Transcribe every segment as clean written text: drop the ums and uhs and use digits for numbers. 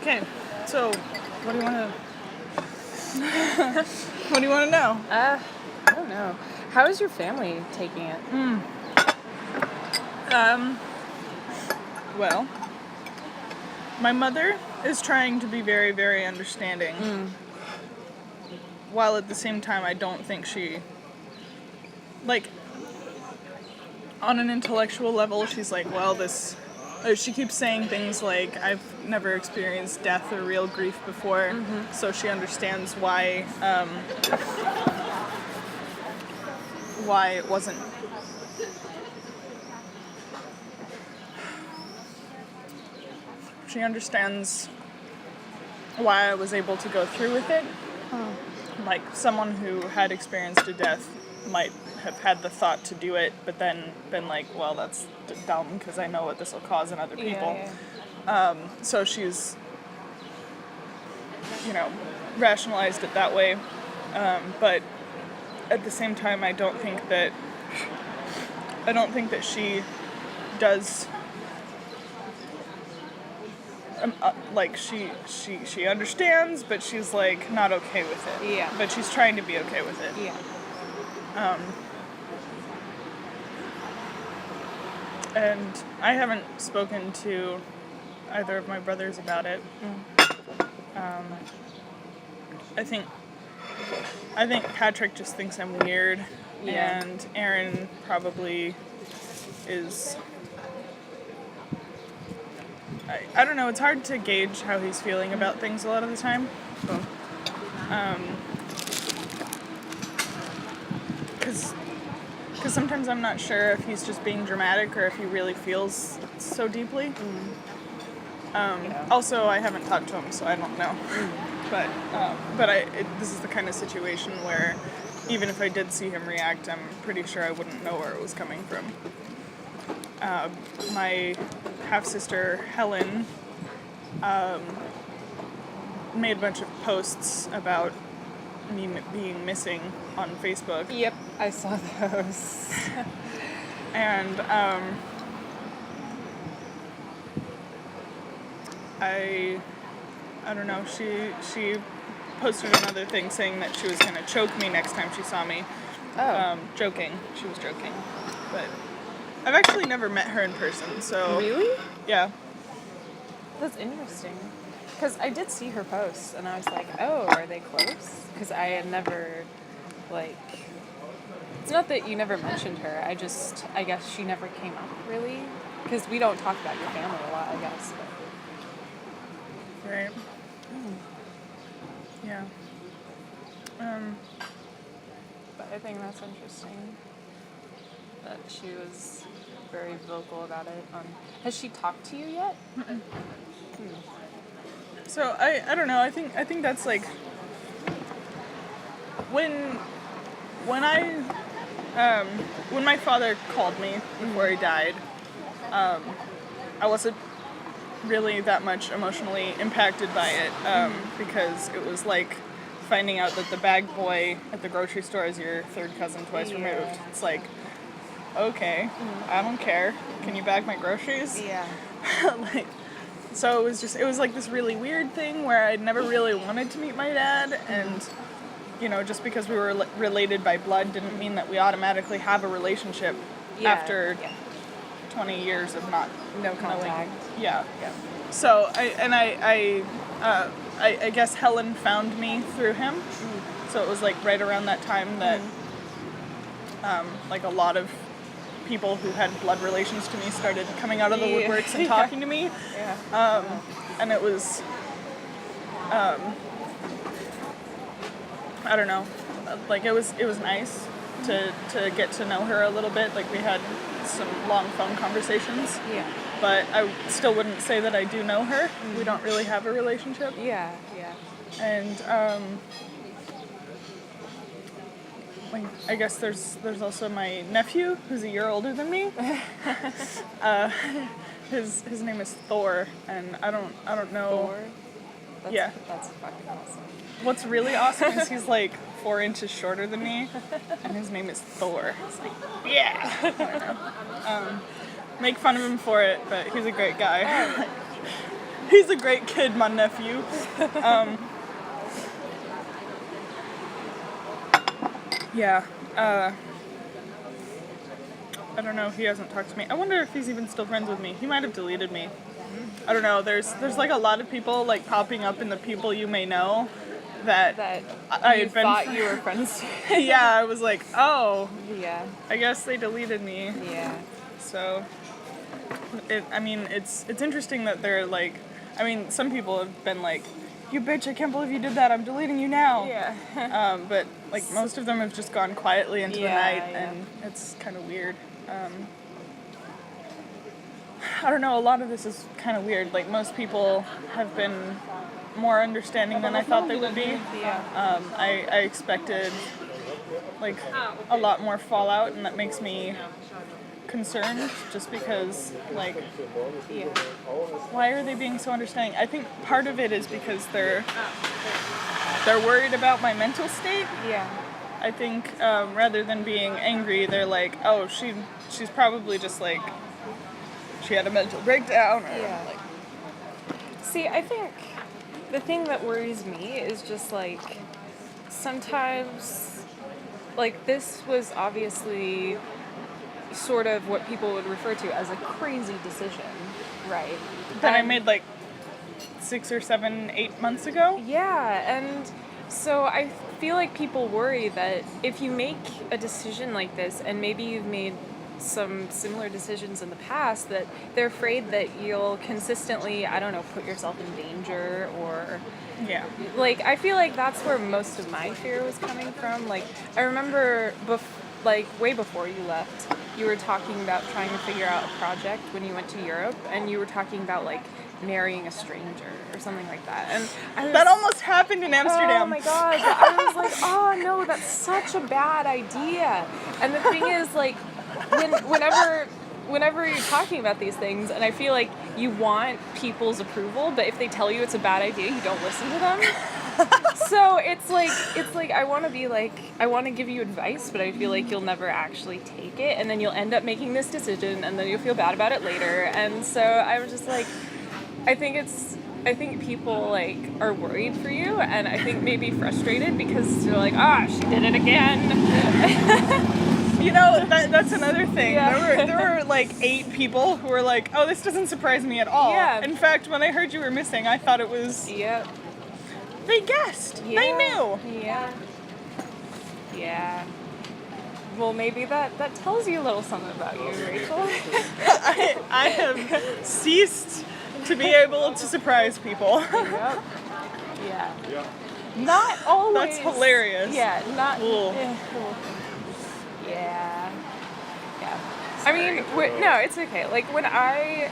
Okay, so what do you want to? What do you want to know? I don't know. How is your family taking it? Well, my mother is trying to be very, very understanding, while at the same time I don't think she, like, on an intellectual level, she's like, well, this. She keeps saying things like, I've never experienced death or real grief before, so she understands why it wasn't. She understands why I was able to go through with it. Like, someone who had experienced a death might have had the thought to do it, but then been like, well, that's dumb because I know what this will cause in other people. Yeah. So she's, rationalized it that way. But at the same time, I don't think that she does. She understands, but she's like not okay with it. Yeah. But she's trying to be okay with it. Yeah. And I haven't spoken to either of my brothers about it. I think Patrick just thinks I'm weird, and Aaron probably is. I don't know. It's hard to gauge how he's feeling about things a lot of the time. Because sometimes I'm not sure if he's just being dramatic or if he really feels so deeply. Also, I haven't talked to him, so I don't know. But this is the kind of situation where even if I did see him react, I'm pretty sure I wouldn't know where it was coming from. My half-sister, Helen, made a bunch of posts about me being missing on Facebook. Yep, I saw those. And I don't know, she posted another thing saying that she was going to choke me next time she saw me. Joking. She was joking. But I've actually never met her in person, so... Really? Yeah. That's interesting. Because I did see her posts, and I was like, oh, are they close? Because I had never, it's not that you never mentioned her, I guess she never came up, really. Because we don't talk about your family a lot, I guess. But. Right. Yeah. But I think that's interesting that she was very vocal about it. Has she talked to you yet? So I don't know. I think that's like when my father called me before he died. I wasn't really that much emotionally impacted by it because it was like finding out that the bag boy at the grocery store is your third cousin twice removed. It's like, okay, I don't care. Can you bag my groceries? Yeah. So it was like this really weird thing where I'd never really wanted to meet my dad, and just because we were related by blood didn't mean that we automatically have a relationship after 20 years of no contact. Yeah. So I guess Helen found me through him. So it was like right around that time that like a lot of people who had blood relations to me started coming out of the woodworks and talking to me. Yeah. And it was, I don't know, like it was nice to get to know her a little bit. Like we had some long phone conversations. Yeah. But I still wouldn't say that I do know her. We don't really have a relationship. Yeah. And I guess there's also my nephew who's a year older than me. His name is Thor, and I don't know. Thor? That's fucking awesome. What's really awesome is he's like 4 inches shorter than me, and his name is Thor. It's like, yeah. I don't know. Make fun of him for it, but he's a great guy. He's a great kid, my nephew. Yeah. I don't know. He hasn't talked to me. I wonder if he's even still friends with me. He might have deleted me. I don't know. There's like a lot of people like popping up in the people you may know that I you had been. thought you were friends with. Yeah, I was like, oh, Yeah. I guess they deleted me. Yeah. So, it's interesting that they're like, some people have been like, you bitch, I can't believe you did that, I'm deleting you now. Yeah. But like most of them have just gone quietly into the Yeah, night, yeah. and it's kind of weird. I don't know, a lot of this is kind of weird. Like most people have been more understanding than I thought they would be. Yeah. I expected like a lot more fallout, and that makes me concerned just because like Yeah. why are they being so understanding? I think part of it is because they're worried about my mental state. Yeah. I think rather than being angry, they're like, oh, she's probably just like she had a mental breakdown. Or, Yeah. like, See, I think the thing that worries me is just like sometimes, like this was obviously sort of what people would refer to as a crazy decision, right? that I And- made like 6 or 7, 8 months ago. Yeah, and so I feel like people worry that if you make a decision like this, and maybe you've made some similar decisions in the past, that they're afraid that you'll consistently, I don't know, put yourself in danger, or Yeah. like I feel like that's where most of my fear was coming from. Like I remember like way before you left, you were talking about trying to figure out a project when you went to Europe, and you were talking about like marrying a stranger or something like that. And I was, That almost happened in Amsterdam. oh my god, I was like, oh no, that's such a bad idea. And the thing is, like, whenever you're talking about these things, and I feel like you want people's approval, but if they tell you it's a bad idea, you don't listen to them. So it's like I want to give you advice, but I feel like you'll never actually take it, and then you'll end up making this decision, and then you'll feel bad about it later. And so I was just like, I think people like are worried for you, and I think maybe frustrated because they're like, she did it again. You know, that's another thing. Yeah. There were like 8 people who were like, oh, this doesn't surprise me at all. Yeah. In fact, when I heard you were missing, I thought it was... Yep. They guessed. Yeah. They knew. Yeah. Yeah. Well, maybe that tells you a little something about you, Rachel. I have ceased to be able to surprise people. Yep. Yeah. Not always. That's hilarious. Yeah, not. Cool. Yeah. Yeah. I mean, no, it's okay. Like when I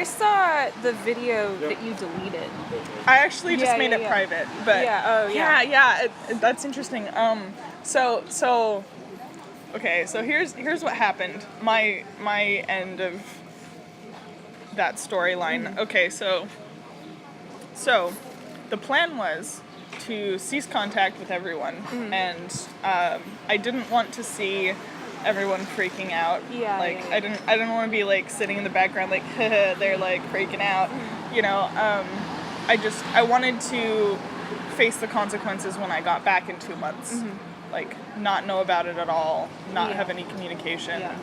saw the video that you deleted. I actually just Yeah, made yeah, it yeah. private, but Yeah, oh, yeah. yeah, that's interesting. So okay, so here's what happened. My end of that storyline. Mm-hmm. Okay, so the plan was to cease contact with everyone, Mm-hmm. and I didn't want to see everyone freaking out. Yeah, Like yeah, yeah. I didn't want to be like sitting in the background like they're like freaking out. Mm-hmm. You know, I wanted to face the consequences when I got back in 2 months. Mm-hmm. Like not know about it at all, not Yeah. have any communication. Yeah.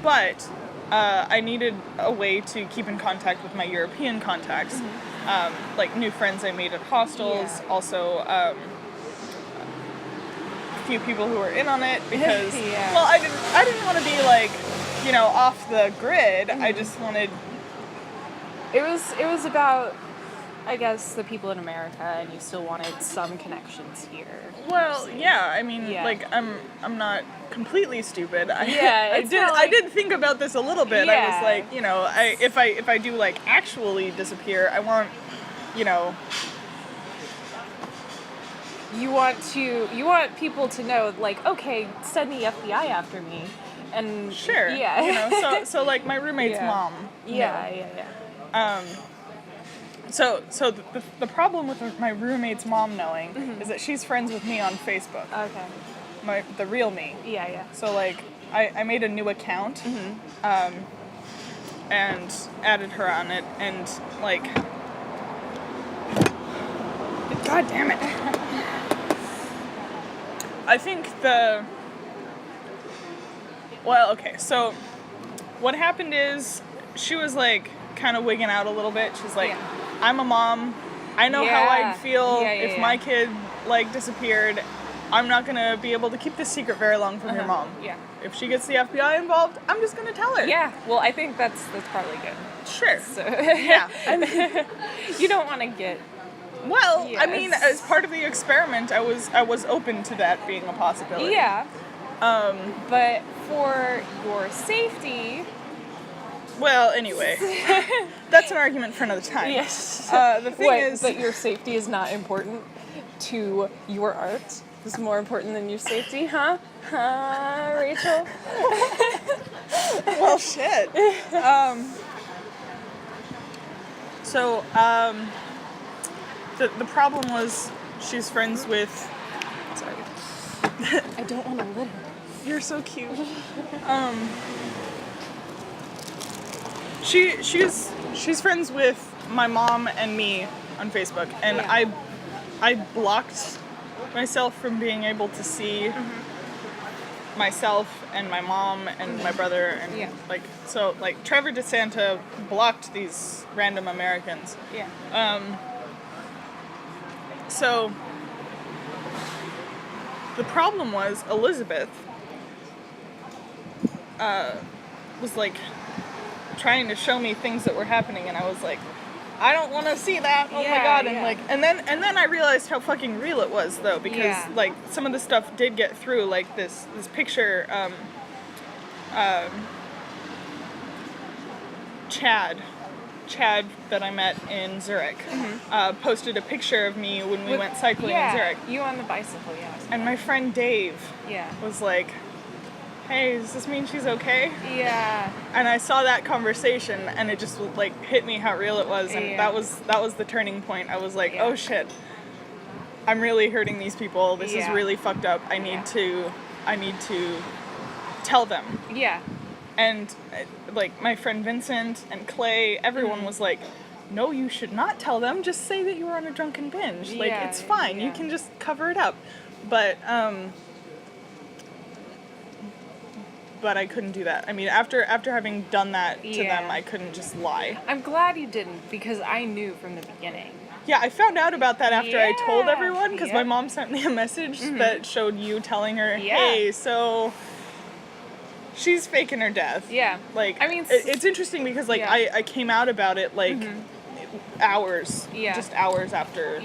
But I needed a way to keep in contact with my European contacts, like new friends I made at hostels. Yeah. Also, a few people who were in on it because, Yeah. well, I didn't want to be like, you know, off the grid. I just wanted. It was about, I guess, the people in America, and you still wanted some connections here. Well, yeah. I mean, Yeah. like I'm not completely stupid. Yeah, it's not I like- did think about this a little bit. I was Yeah. like, you know, if I do like actually disappear, I want, you know. You want people to know, like, okay, send the FBI after me, and Sure. yeah, You know, so like my roommate's Yeah. mom. knew. yeah. So the problem with my roommate's mom knowing is that she's friends with me on Facebook. Okay. The real me. Yeah. So like I made a new account. and added her on it, and like, god damn it. I think okay, so what happened is she was like kind of wigging out a little bit. She's like, I'm a mom. I know how I'd feel if my kid like disappeared. I'm not gonna be able to keep this secret very long from your mom. Yeah. If she gets the FBI involved, I'm just gonna tell her. Yeah. Well, I think that's probably good. Sure. So yeah. You don't want to get. Well, I mean, as part of the experiment, I was open to that being a possibility. Yeah. But for your safety. Well, anyway, that's an argument for another time. Yes. The thing is that your safety is not important to your art. Is more important than your safety, huh? Huh, Rachel? Well, shit. The problem was she's friends with... Sorry. I don't want to litter. You're so cute. She's friends with my mom and me on Facebook, and I blocked myself from being able to see myself and my mom and my brother and like Trevor DeSanta blocked these random Americans. Yeah. So the problem was Elizabeth was like trying to show me things that were happening, and I was like, I don't want to see that. Oh my god! And like, and then I realized how fucking real it was, though, because like some of the stuff did get through. Like this picture, Chad that I met in Zurich, posted a picture of me when we went cycling in Zurich. You on the bicycle, And my friend Dave, was like, hey, does this mean she's okay? Yeah. And I saw that conversation, and it just like hit me how real it was, and that was the turning point. I was like, oh shit, I'm really hurting these people. This is really fucked up. I need to tell them. Yeah. And like my friend Vincent and Clay, everyone was like, no, you should not tell them. Just say that you were on a drunken binge. Like, it's fine. You can just cover it up. But I couldn't do that. I mean, after having done that to them, I couldn't just lie. I'm glad you didn't, because I knew from the beginning. Yeah, I found out about that after I told everyone, because my mom sent me a message that showed you telling her, hey, so she's faking her death. Yeah. Like, I mean, it's interesting because, like, I came out about it, like, hours. Yeah. Just hours after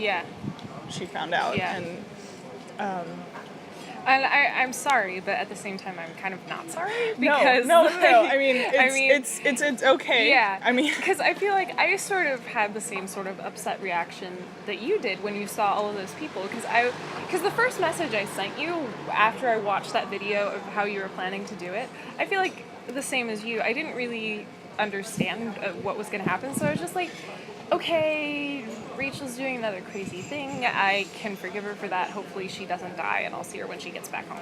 she found out. Yeah. And I'm sorry, but at the same time, I'm kind of not sorry, because no. I mean, it's okay. Yeah. I mean, because I feel like I sort of had the same sort of upset reaction that you did when you saw all of those people. Because the first message I sent you after I watched that video of how you were planning to do it, I feel like the same as you. I didn't really understand what was going to happen, so I was just like, okay, Rachel's doing another crazy thing. I can forgive her for that. Hopefully she doesn't die, and I'll see her when she gets back home.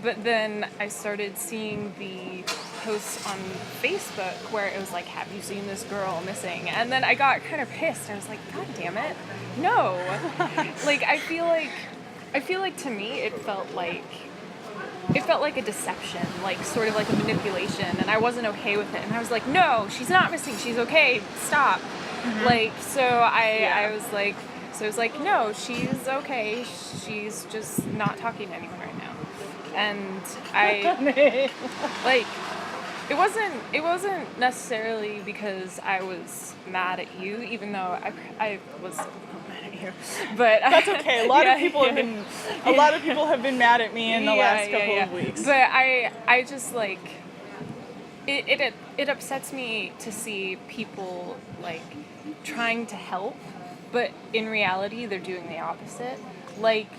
But then I started seeing the posts on Facebook where it was like, have you seen this girl missing? And then I got kind of pissed. I was like, god damn it. No. Like, I feel like to me it felt like a deception, like sort of like a manipulation, and I wasn't okay with it. And I was like, no, she's not missing, she's okay, stop. Like, so I was like, no, she's okay, she's just not talking to anyone right now. And I, like, it wasn't necessarily because I was mad at you, even though I was mad at you. But that's okay. A lot of people have been mad at me in the last couple of weeks. But I just like it upsets me to see people like trying to help, but in reality they're doing the opposite. Like,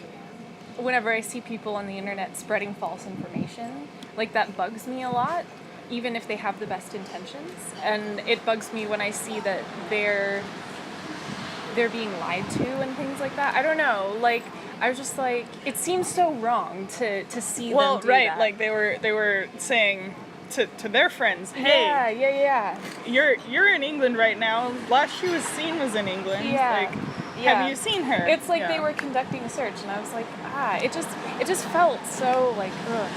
whenever I see people on the internet spreading false information, like, that bugs me a lot, even if they have the best intentions. And it bugs me when I see that they're being lied to and things like that. I don't know, like, I was just like, it seems so wrong to see them do right, that. like they were saying, to their friends, hey, Yeah. you're in England right now. Last she was seen was in England. Yeah. Like, Yeah. have you seen her? It's like Yeah. they were conducting a search, and I was like, it just felt so like, ugh.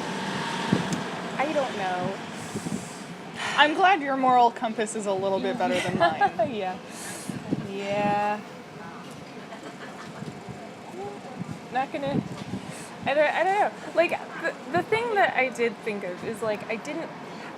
I don't know. I'm glad your moral compass is a little bit better than mine. Yeah. Not gonna. I don't know. Like the thing that I did think of is like I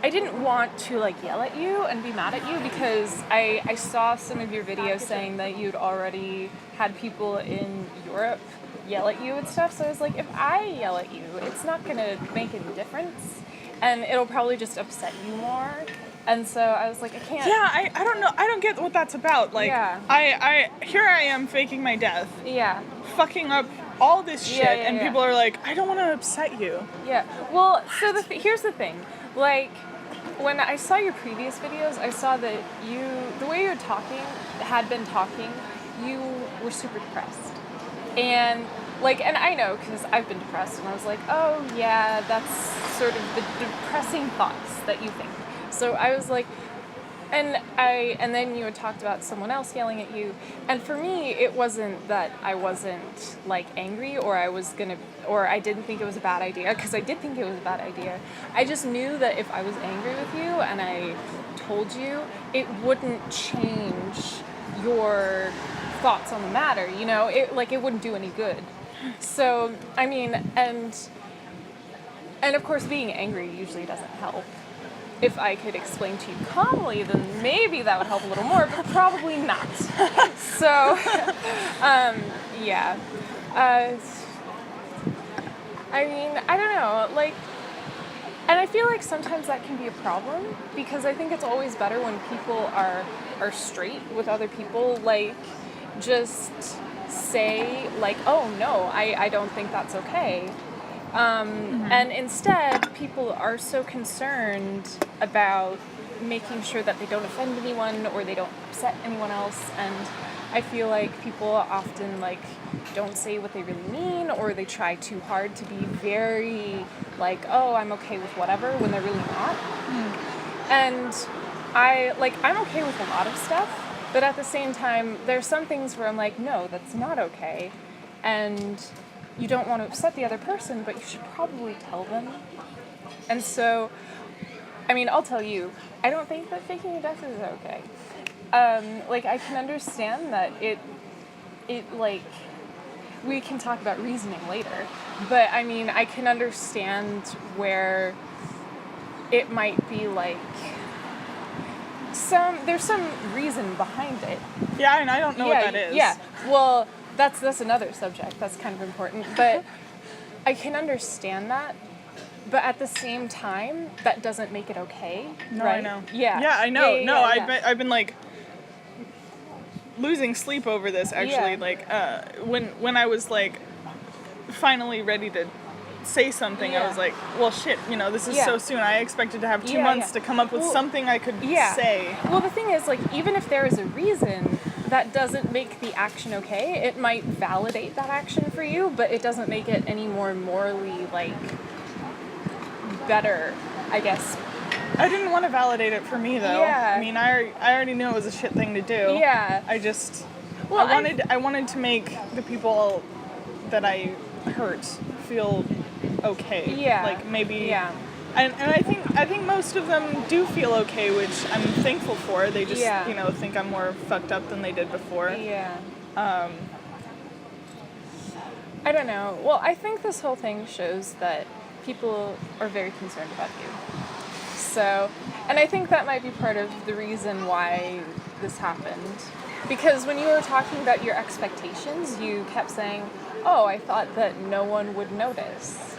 didn't want to like yell at you and be mad at you because I saw some of your videos saying that you'd already had people in Europe yell at you and stuff. So I was like, if I yell at you, it's not gonna make any difference, and it'll probably just upset you more. And so I was like, I can't. Yeah, I don't know. I don't get what that's about. Like, Yeah. I here I am faking my death, Yeah. fucking up all this shit, and yeah. people are like, I don't want to upset you. Yeah. Well, so here's the thing. Like, when I saw your previous videos, I saw that the way you're had been talking, you were super depressed. And, like, and I know because I've been depressed, and I was like, oh, yeah, that's sort of the depressing thoughts that you think. So I was like, and then you had talked about someone else yelling at you, and for me, it wasn't that I wasn't like angry or I didn't think it was a bad idea, because I did think it was a bad idea. I just knew that if I was angry with you and I told you, it wouldn't change your thoughts on the matter, you know? It wouldn't do any good. So, I mean, and of course being angry usually doesn't help. If I could explain to you calmly, then maybe that would help a little more, but probably not. So, yeah. I mean, I don't know, like, and I feel like sometimes that can be a problem, because I think it's always better when people are straight with other people, like, just say, like, oh, no, I don't think that's okay. And instead, people are so concerned about making sure that they don't offend anyone or they don't upset anyone else, and I feel like people often like don't say what they really mean, or they try too hard to be very like, oh, I'm okay with whatever, when they're really not. And I'm okay with a lot of stuff, but at the same time, there's some things where I'm like, no, that's not okay, and you don't want to upset the other person, but you should probably tell them. And so, I mean, I'll tell you, I don't think that faking a death is okay. Like, I can understand that it like, we can talk about reasoning later, but I mean, I can understand where it might be like, there's some reason behind it. Yeah, and I don't know what that is. Yeah, well, that's another subject. That's kind of important. But I can understand that. But at the same time, that doesn't make it okay. No, right? I know. Yeah. Yeah, I know. Yeah. I've been like losing sleep over this, actually. Yeah. Like, when I was like finally ready to say something, Yeah. I was like, well, shit, this is so soon. I expected to have 2 Yeah, months yeah. to come up with something I could say. Well, the thing is, like, even if there is a reason, that doesn't make the action okay. It might validate that action for you, but it doesn't make it any more morally, like, better, I guess. I didn't want to validate it for me, though. Yeah. I mean, I already knew it was a shit thing to do. Yeah. I wanted to make the people that I hurt feel okay. Yeah. Like, maybe. Yeah. And I think most of them do feel okay, which I'm thankful for. They just, think I'm more fucked up than they did before. Yeah. I don't know. Well, I think this whole thing shows that people are very concerned about you. So, and I think that might be part of the reason why this happened. Because when you were talking about your expectations, you kept saying, oh, I thought that no one would notice.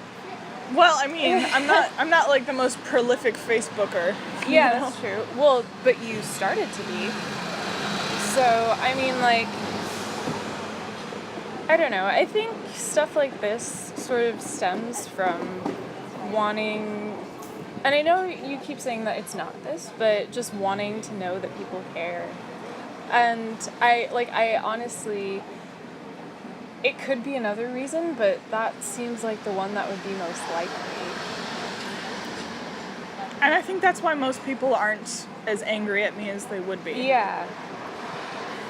Well, I mean, I'm not like the most prolific Facebooker. Yeah, that's true. Well, but you started to be. So, I mean, like, I don't know. I think stuff like this sort of stems from wanting, and I know you keep saying that it's not this, but just wanting to know that people care. And I honestly, it could be another reason, but that seems like the one that would be most likely. And I think that's why most people aren't as angry at me as they would be. Yeah.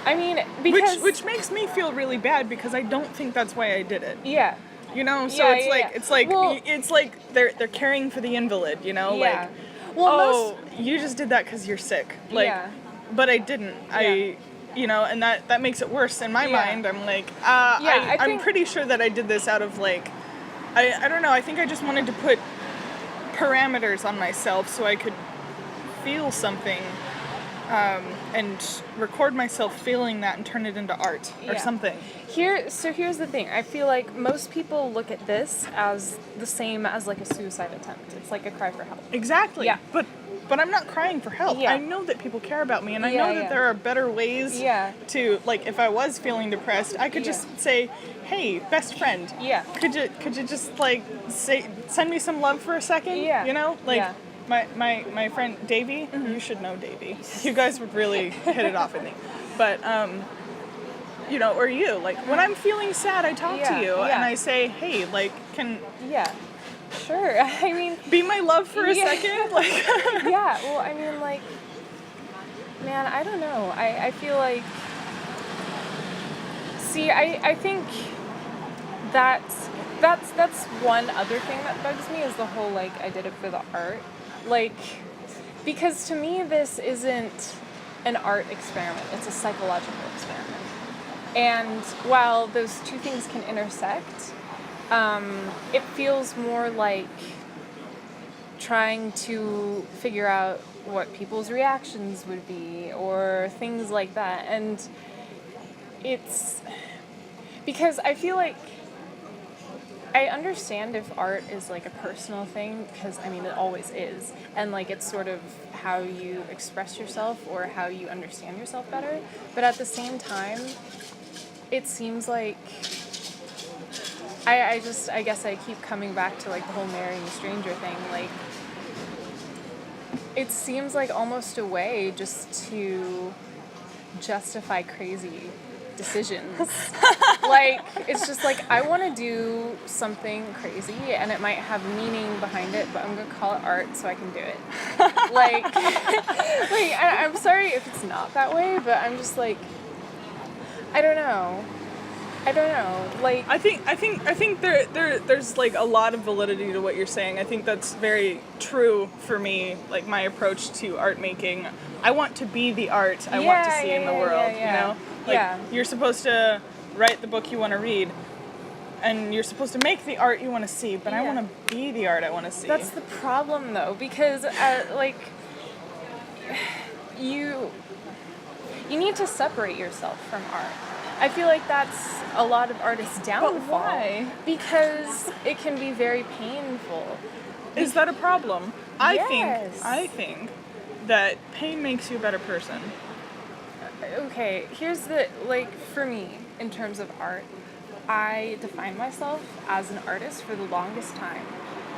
I mean, because... Which makes me feel really bad because I don't think that's why I did it. Yeah. You know, so Yeah, it's like well, it's like they're caring for the invalid, you know, yeah. like Well, you just did that because you're sick, like, Yeah. but I didn't. Yeah. You know, and that makes it worse in my Yeah. mind. I'm like, I I'm think... pretty sure that I did this out of like, I don't know. I think I just wanted to put parameters on myself so I could feel something. And record myself feeling that and turn it into art or Yeah. something. Here's the thing. I feel like most people look at this as the same as like a suicide attempt. It's like a cry for help. Exactly. Yeah. But I'm not crying for help. Yeah. I know that people care about me, and I Yeah, know that yeah. there are better ways Yeah. to, like, if I was feeling depressed, I could Yeah. just say, "Hey, best friend, Yeah. could you just like send me some love for a second?" Yeah. You know, like. Yeah. My friend Davey, you should know Davey. You guys would really hit it off, I think. But you know, or you, like when I'm feeling sad, I talk to Yeah, you yeah. and I say, "Hey, like, can Yeah. Sure. I mean, be my love for a Yeah. second?" Like, yeah. Well, I mean, like, man, I don't know. I feel like, see, I think that's one other thing that bugs me is the whole, like, I did it for the art. Like, because to me, this isn't an art experiment. It's a psychological experiment. And while those two things can intersect, it feels more like trying to figure out what people's reactions would be or things like that. And it's because I feel like I understand if art is like a personal thing, because I mean it always is, and like it's sort of how you express yourself or how you understand yourself better. But at the same time, it seems like I guess I keep coming back to like the whole marrying a stranger thing. Like, it seems like almost a way just to justify crazy decisions. Like, it's just like, I want to do something crazy and it might have meaning behind it, but I'm going to call it art so I can do it. Like, I'm sorry if it's not that way, but I'm just like, I don't know. Like, I think there's like a lot of validity to what you're saying. I think that's very true for me. Like my approach to art making, I want to be the art I want to see in the world. You know, like you're supposed to write the book you want to read, and you're supposed to make the art you want to see. But I want to be the art I want to see. That's the problem, though, because like you need to separate yourself from art. I feel like that's a lot of artists' downfall. But why? Because it can be very painful. Is that a problem? I Yes. think that pain makes you a better person. Okay, here's the, like, for me, in terms of art, I defined myself as an artist for the longest time.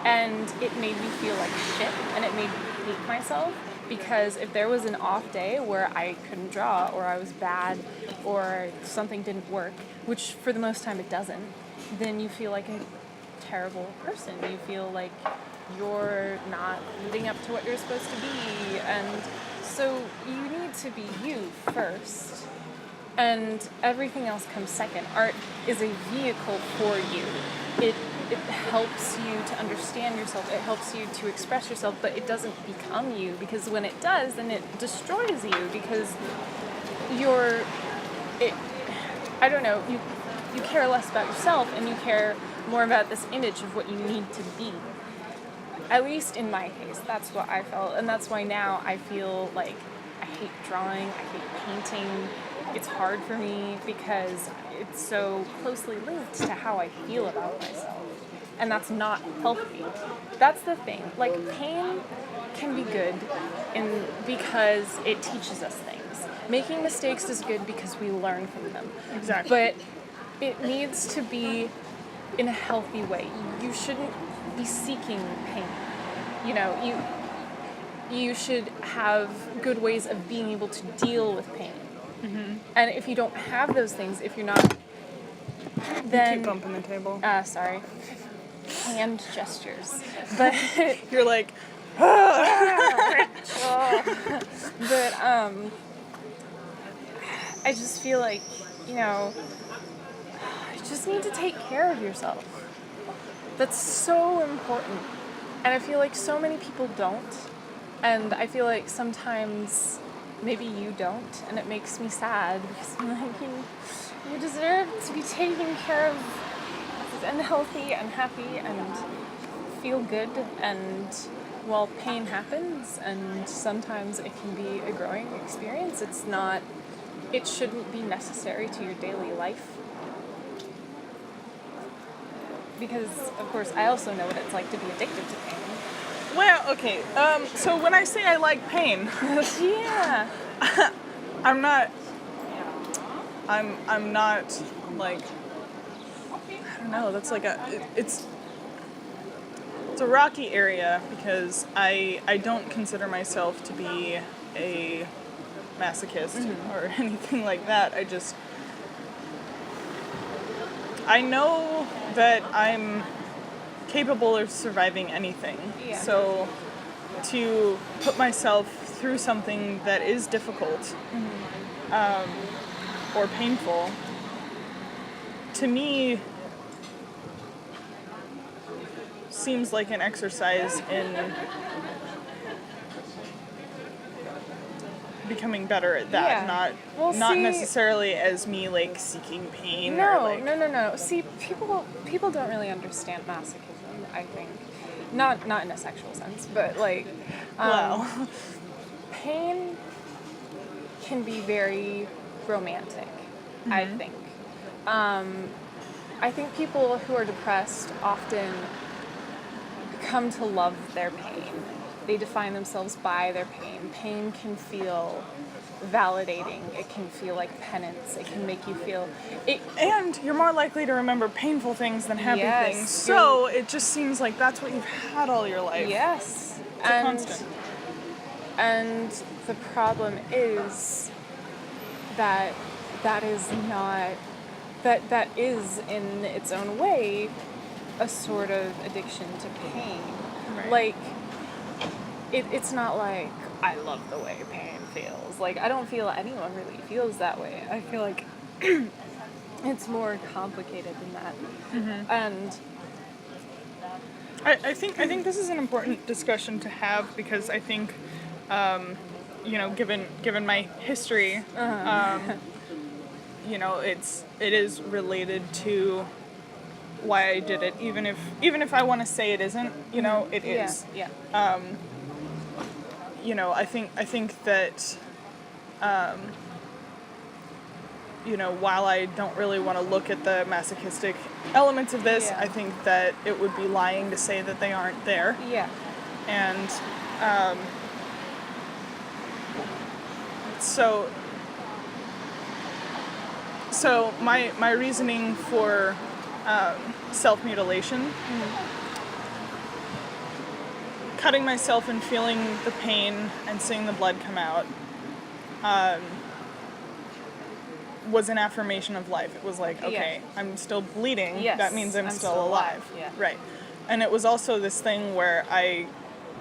And it made me feel like shit, and it made me hate myself, because if there was an off day where I couldn't draw, or I was bad, or something didn't work, which for the most time it doesn't, then you feel like a terrible person. You feel like you're not living up to what you're supposed to be, and so you need to be you first, and everything else comes second. Art is a vehicle for you. It helps you to understand yourself. It helps you to express yourself, but it doesn't become you, because when it does, then it destroys you, because I don't know, you care less about yourself and you care more about this image of what you need to be. At least in my case, that's what I felt, and that's why now I feel like I hate drawing, I hate painting. It's hard for me because it's so closely linked to how I feel about myself, and that's not healthy. That's the thing. Like, pain can be good because it teaches us things. Making mistakes is good because we learn from them. Exactly. But it needs to be in a healthy way. You shouldn't be seeking pain. You know, you should have good ways of being able to deal with pain. Mm-hmm. And if you don't have those things, if you're not, then... Keep bumping the table. Sorry. Hand gestures. But... You're like, But I just feel like, you know, you just need to take care of yourself. That's so important. And I feel like so many people don't. And I feel like sometimes maybe you don't, and it makes me sad because I'm like, you deserve to be taken care of and healthy and happy and feel good. And while pain happens and sometimes it can be a growing experience, it shouldn't be necessary to your daily life. Because, of course, I also know what it's like to be addicted to pain. Well, okay. So when I say I like pain, Yeah. I'm not like, I don't know. That's like it's a rocky area because I don't consider myself to be a masochist or anything like that. I know that I'm capable of surviving anything. Yeah. So to put myself through something that is difficult or painful, to me, seems like an exercise in becoming better at that. Yeah. Not necessarily as me like seeking pain. No, or like, no. See, people don't really understand masochism, I think. Not in a sexual sense, but like, well, pain can be very romantic, I think. I think people who are depressed often come to love their pain. They define themselves by their pain. Pain can feel validating. It can feel like penance. It can make you feel... And you're more likely to remember painful things than happy Yes, things. So it just seems like that's what you've had all your life. Yes. It's a constant. And the problem is that is not... That is, in its own way, a sort of addiction to pain. Right. Like... It's not like, I love the way pain feels. Like, I don't feel anyone really feels that way. I feel like it's more complicated than that. Mm-hmm. And I think this is an important discussion to have because I think, given my history, it is related to why I did it. Even if I want to say it isn't, it is. Yeah. I think that, while I don't really want to look at the masochistic elements of this, Yeah. I think that it would be lying to say that they aren't there. Yeah. And so my reasoning for self-mutilation, cutting myself and feeling the pain and seeing the blood come out, was an affirmation of life. It was like, okay, I'm still bleeding. Yes, that means I'm still alive. Yeah. Right. And it was also this thing where I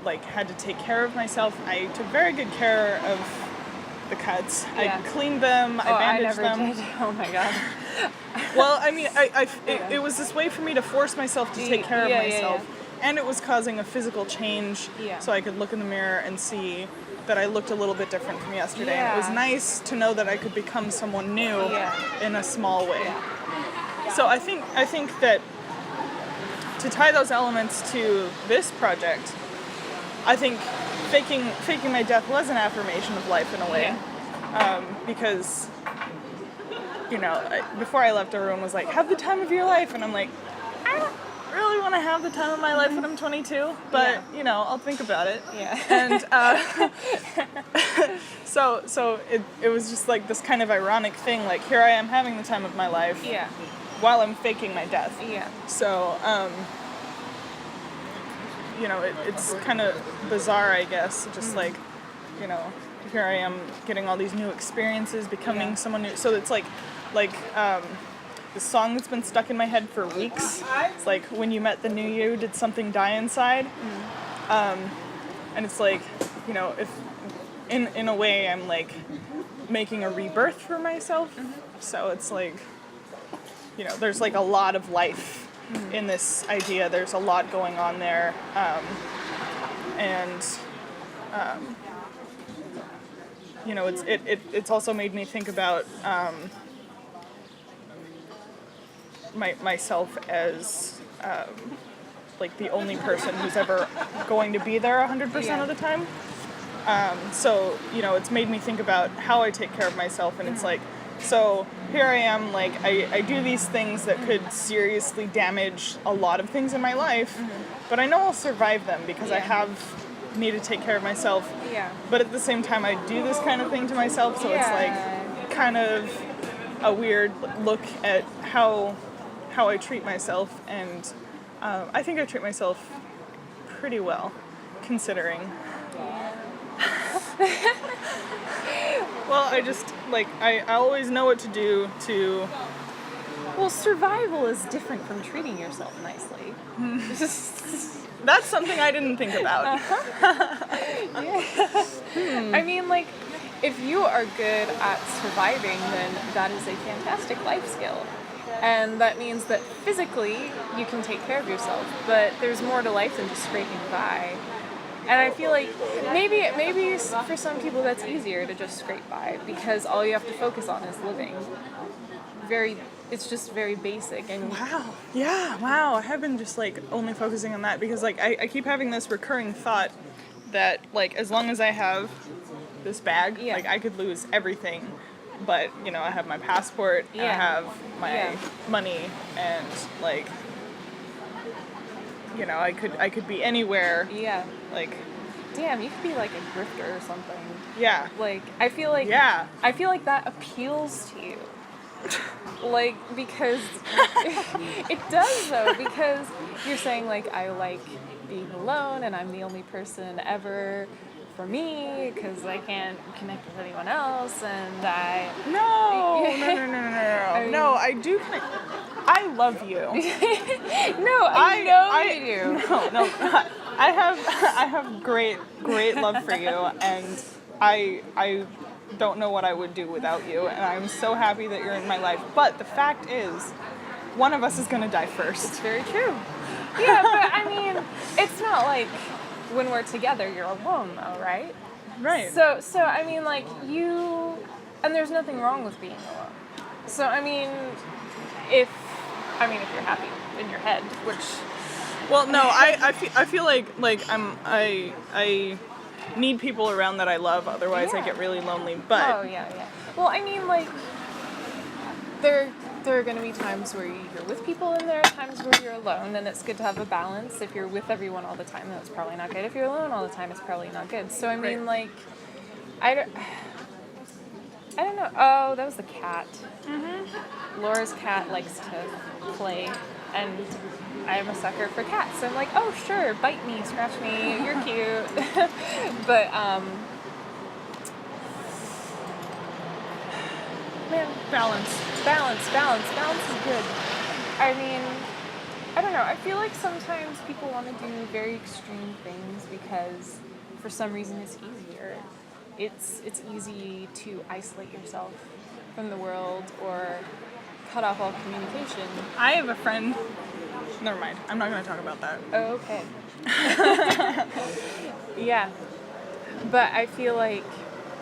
had to take care of myself. I took very good care of the cuts. Yeah. I cleaned them. I bandaged them. Did. Oh my god. Well, I mean, it was this way for me to force myself to take care of myself. And it was causing a physical change, so I could look in the mirror and see that I looked a little bit different from yesterday. Yeah. And it was nice to know that I could become someone new in a small way. Yeah. So I think that to tie those elements to this project, I think faking my death was an affirmation of life in a way. Because, before I left, everyone was like, have the time of your life. And I'm like, I don't really want to have the time of my life when I'm 22, but I'll think about it. Yeah. And so it was just like this kind of ironic thing, like here I am having the time of my life while I'm faking my death. Yeah. So it's kind of bizarre, I guess, just like, here I am getting all these new experiences, becoming someone new. So it's like the song that's been stuck in my head for weeks. It's like, when you met the new you, did something die inside? And it's like, you know, if in a way I'm like making a rebirth for myself. So it's like, you know, there's like a lot of life in this idea. There's a lot going on there. You know, it's also made me think about myself as like the only person who's ever going to be there 100% of the time. So, you know, it's made me think about how I take care of myself, and it's like, so here I am, like, I do these things that could seriously damage a lot of things in my life, but I know I'll survive them because I need to take care of myself. Yeah. But at the same time, I do this kind of thing to myself, so it's like kind of a weird look at how I treat myself, and I think I treat myself pretty well, considering. Well, I just, like, I always know what to do to... Well, survival is different from treating yourself nicely. That's something I didn't think about. I mean, like, if you are good at surviving, then that is a fantastic life skill. And that means that physically you can take care of yourself, but there's more to life than just scraping by. And I feel like maybe for some people that's easier to just scrape by because all you have to focus on is living. It's just very basic. And Wow. I have been just like only focusing on that because like I keep having this recurring thought that like as long as I have this bag, like I could lose everything. But, you know, I have my passport, and I have my money, and like, you know, I could be anywhere. Yeah. Like, damn, you could be like a grifter or something. Yeah. Like, I feel like that appeals to you. Like, because it does though, because you're saying like, I like being alone and I'm the only person ever for me because I can't connect with anyone else, and No, I do connect. I love you. I know you do. No. I have great love for you, and I don't know what I would do without you, and I'm so happy that you're in my life. But the fact is, one of us is gonna die first. It's very true. Yeah, but I mean, it's not like when we're together you're alone though, right? Right. So I mean, like, and there's nothing wrong with being alone. So I mean, if you're happy in your head, which... Well, no, I feel like I need people around that I love, otherwise I get really lonely, but... Oh, yeah. Well, I mean, like, there are going to be times where you're with people and there are times where you're alone, and it's good to have a balance. If you're with everyone all the time, that's probably not good. If you're alone all the time, it's probably not good. So, I mean, like, I don't know. Oh, that was the cat. Mm-hmm. Laura's cat likes to play, and I'm a sucker for cats. So I'm like, oh, sure, bite me, scratch me, you're cute. But, man, balance is good. I mean, I don't know, I feel like sometimes people want to do very extreme things because for some reason it's easier. It's easy to isolate yourself from the world or cut off all communication. I have a friend... Never mind, I'm not going to talk about that. Oh, okay. Yeah. But I feel like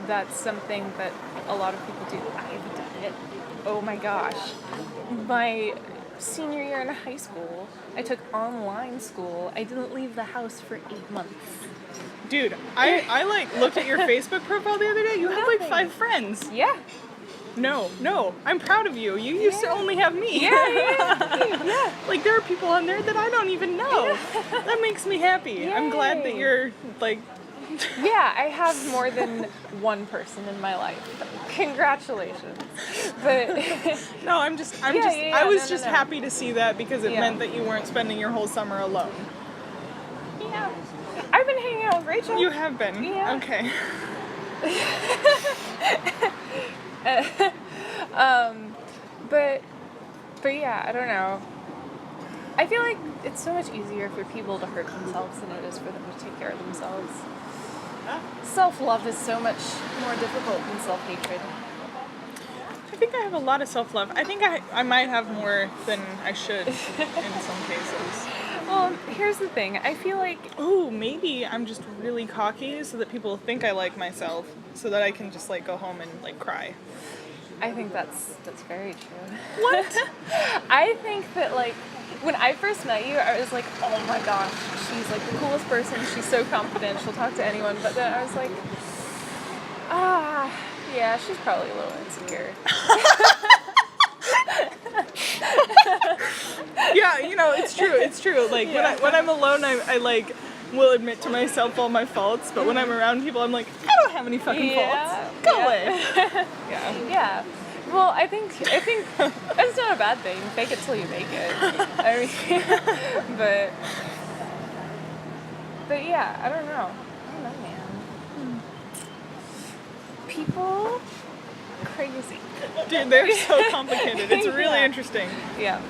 that's something that a lot of people do. I've done it. Oh my gosh. My senior year in high school, I took online school. I didn't leave the house for 8 months. Dude, I like looked at your Facebook profile the other day. You have like 5 friends. Yeah. No, I'm proud of you. You used to only have me. Yeah. Like, there are people on there that I don't even know. Yeah. That makes me happy. Yay. I'm glad that you're, like... Yeah, I have more than one person in my life. Congratulations. But... No, I was just happy to see that because it meant that you weren't spending your whole summer alone. Yeah. I've been hanging out with Rachel. You have been? Yeah. Okay. But yeah, I don't know. I feel like it's so much easier for people to hurt themselves than it is for them to take care of themselves. self-love is so much more difficult than self-hatred. I think I have a lot of self-love. I think I might have more than I should in some cases. Well, here's the thing. I feel like... Ooh, maybe I'm just really cocky so that people think I like myself, so that I can just, like, go home and, like, cry. I think that's very true. What? I think that, like, when I first met you, I was like, oh my gosh, she's, like, the coolest person. She's so confident. She'll talk to anyone. But then I was like, yeah, she's probably a little insecure. Yeah, you know, it's true. Like, when I'm alone, I like, will admit to myself all my faults, but when I'm around people, I'm like, I don't have any fucking faults. Go away. Yeah. Yeah. Well, I think that's not a bad thing. Fake it till you make it. I mean, but yeah, I don't know, man. People, crazy. Dude, they're so complicated. It's really Yeah. interesting. Yeah.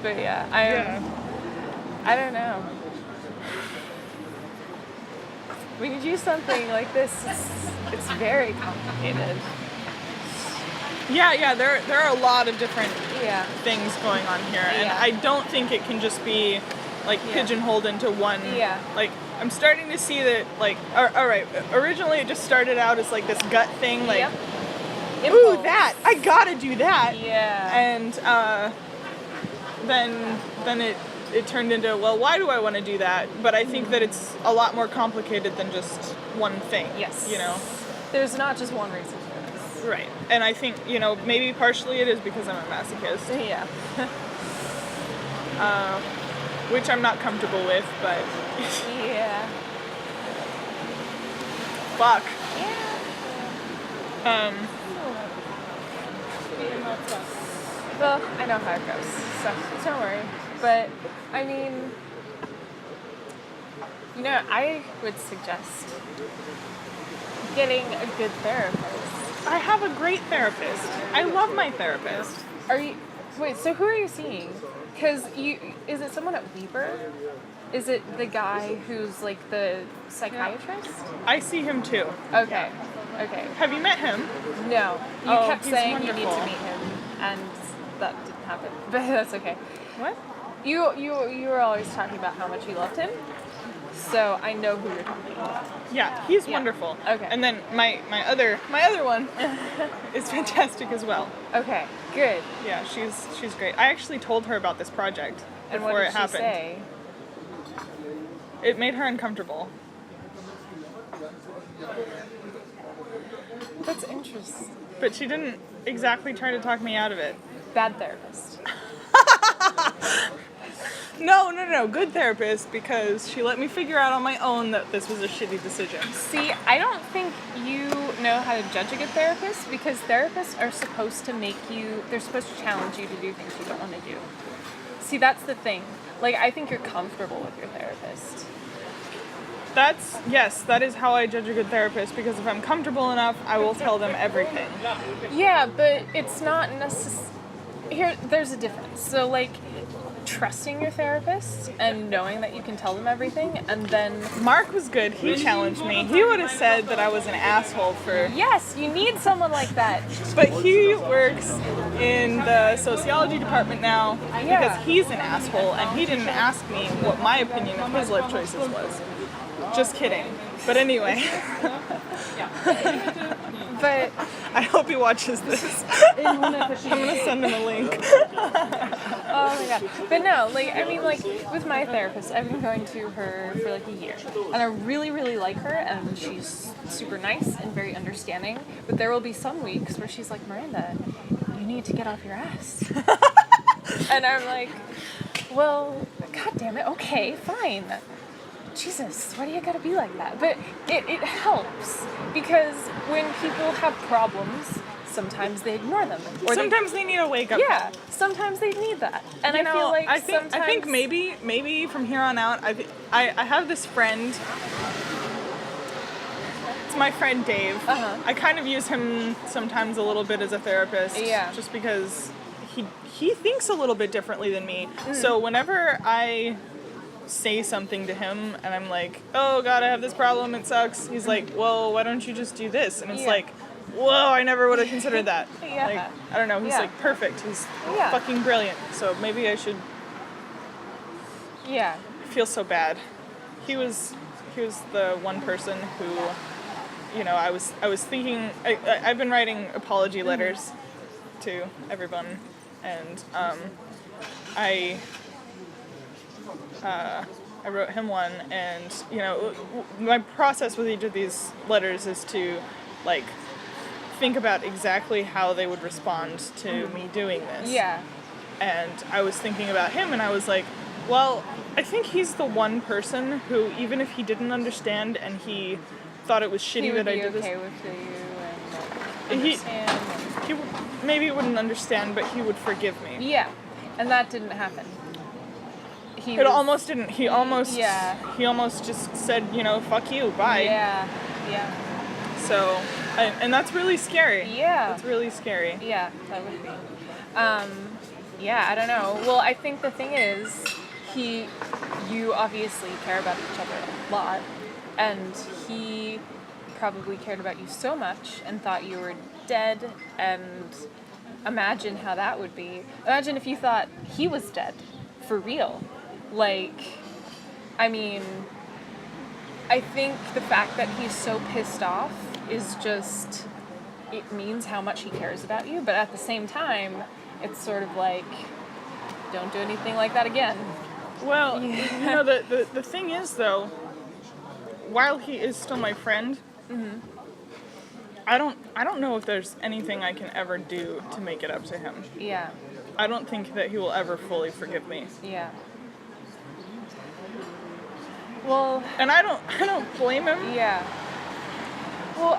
But yeah, I don't know. When you do something like this, it's very complicated. Yeah, there are a lot of different Yeah. things going on here, and Yeah. I don't think it can just be, like, Yeah. pigeonholed into one. Yeah. Like, I'm starting to see that, like, all right, originally it just started out as, like, this gut thing, like, Yep. ooh, Impulse. that, I gotta do that. Yeah. And then it turned into, well, why do I want to do that? But I think that it's a lot more complicated than just one thing. Yes. You know? There's not just one reason for this. Right. And I think, you know, maybe partially it is because I'm a masochist, Yeah. which I'm not comfortable with, but Yeah. fuck. Yeah. Well, I know how it goes, so don't worry. But, I mean, you know, I would suggest getting a good therapist. I have a great therapist. I love my therapist. Wait, so who are you seeing? Because is it someone at Weber? Is it the guy who's like the psychiatrist? I see him too. Okay. Okay. Have you met him? No. You Oh, kept he's saying you need wonderful. to meet him, and that didn't happen. But that's okay. What? You were always talking about how much you loved him, so I know who you're talking about. Yeah, he's Yeah. wonderful. Okay. And then my other one is fantastic as well. Okay. Good. Yeah, she's great. I actually told her about this project And before what did it she happened. say? It made her uncomfortable. That's interesting. But she didn't exactly try to talk me out of it. Bad therapist. No. Good therapist, because she let me figure out on my own that this was a shitty decision. See, I don't think you know how to judge a good therapist, because therapists are supposed to they're supposed to challenge you to do things you don't want to do. See, that's the thing. Like, I think you're comfortable with your therapist. That is how I judge a good therapist, because if I'm comfortable enough, I will tell them everything. Yeah, but it's not necessary. There's a difference. So, like, trusting your therapist and knowing that you can tell them everything, and then... Mark was good. He challenged me. He would have said that I was an asshole for... Yes, you need someone like that. But he works in the sociology department now because he's an asshole, and he didn't ask me what my opinion of his life choices was. Just kidding. But anyway. But I hope he watches this. I'm gonna send him a link. oh my god. But no, like, I mean, like, with my therapist, I've been going to her for like a year. And I really, really like her, and she's super nice and very understanding. But there will be some weeks where she's like, Miranda, you need to get off your ass. And I'm like, well, god damn it, okay, fine. Jesus, why do you gotta be like that? But it helps, because when people have problems, sometimes they ignore them. Or Sometimes they need a wake up yeah, call. sometimes they need that. And You I feel know, like I think sometimes... maybe from here on out, I have this friend. It's my friend Dave. Uh-huh. I kind of use him sometimes a little bit as a therapist. Yeah. Just because he thinks a little bit differently than me. So whenever I say something to him and I'm like, oh God, I have this problem, it sucks. He's like, well, why don't you just do this? And it's like, whoa, I never would have considered that. Yeah. Like, I don't know, he's like perfect. He's fucking brilliant. So maybe I should. Yeah. I feel so bad. He was the one person who, you know, I was thinking, I've been writing apology letters to everyone, and I wrote him one, and, you know, my process with each of these letters is to, like, think about exactly how they would respond to me doing this. Yeah. And I was thinking about him, and I was like, well, I think he's the one person who, even if he didn't understand and he thought it was shitty that I did this, he would be okay with you and understand. He maybe wouldn't understand, but he would forgive me. Yeah, and that didn't happen. Almost didn't. He almost just said, you know, fuck you, bye. Yeah. So, and that's really scary. Yeah. That's really scary. Yeah, that would be. Yeah, I don't know. Well, I think the thing is, you obviously care about each other a lot, and he probably cared about you so much and thought you were dead, and imagine how that would be. Imagine if you thought he was dead, for real. Like, I mean, I think the fact that he's so pissed off is just, it means how much he cares about you, but at the same time, it's sort of like, don't do anything like that again. Well, you know, the thing is, though, while he is still my friend, I don't know if there's anything I can ever do to make it up to him. Yeah. I don't think that he will ever fully forgive me. Yeah. Well. And I don't blame him. Yeah. Well,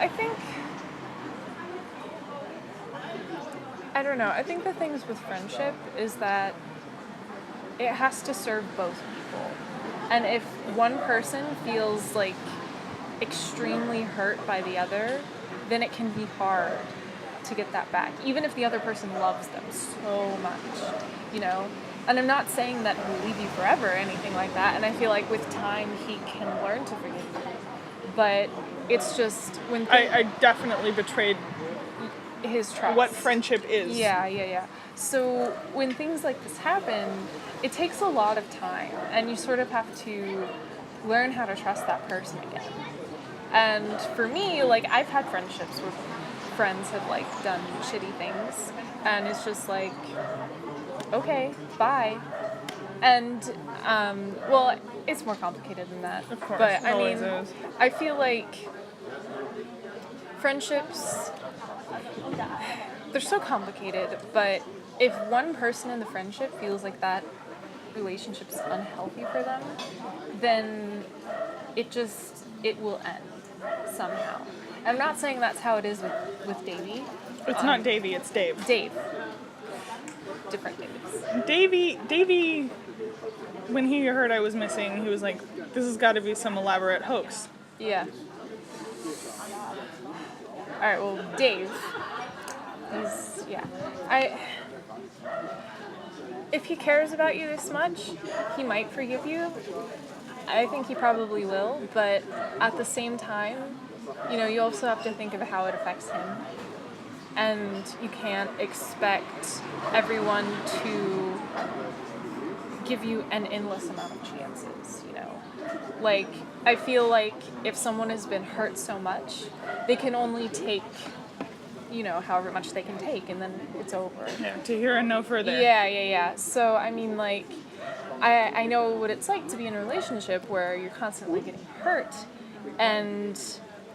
I don't know. I think the things with friendship is that it has to serve both people. And if one person feels like extremely hurt by the other, then it can be hard to get that back, even if the other person loves them so much, you know? And I'm not saying that he'll leave you forever or anything like that, and I feel like with time he can learn to forgive you. But it's just when I definitely betrayed his trust. What friendship is. Yeah. So when things like this happen, it takes a lot of time, and you sort of have to learn how to trust that person again. And for me, like, I've had friendships where friends have, like, done shitty things, and it's just like, okay, bye. And, well, it's more complicated than that. Of course, but I always mean, is. I feel like friendships, they're so complicated, but if one person in the friendship feels like that relationship's unhealthy for them, then it will end somehow. I'm not saying that's how it is with Davey. It's not Davey, it's Dave. Dave. Different Davies. Davey, when he heard I was missing, he was like, this has got to be some elaborate hoax. Yeah. Alright, well, Dave. If he cares about you this much, he might forgive you. I think he probably will, but at the same time, you know, you also have to think of how it affects him. And you can't expect everyone to give you an endless amount of chances, you know. Like, I feel like if someone has been hurt so much, they can only take, you know, however much they can take, and then it's over. Yeah, to hear and no further. Yeah. So, I mean, like, I know what it's like to be in a relationship where you're constantly getting hurt, and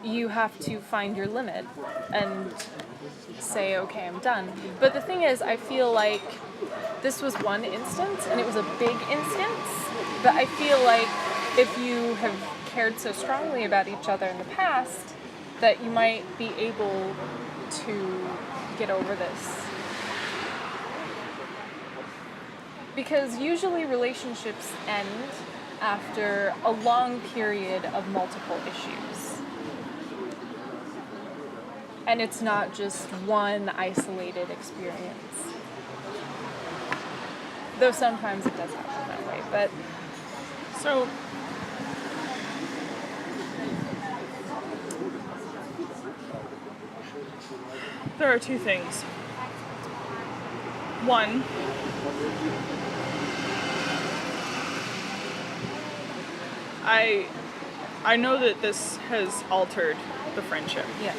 you have to find your limit and say, okay, I'm done. But the thing is, I feel like this was one instance, and it was a big instance, but I feel like if you have cared so strongly about each other in the past, that you might be able to get over this. Because usually relationships end after a long period of multiple issues. And it's not just one isolated experience. Though sometimes it does happen that way, but So, there are two things. One, I know that this has altered the friendship. Yes.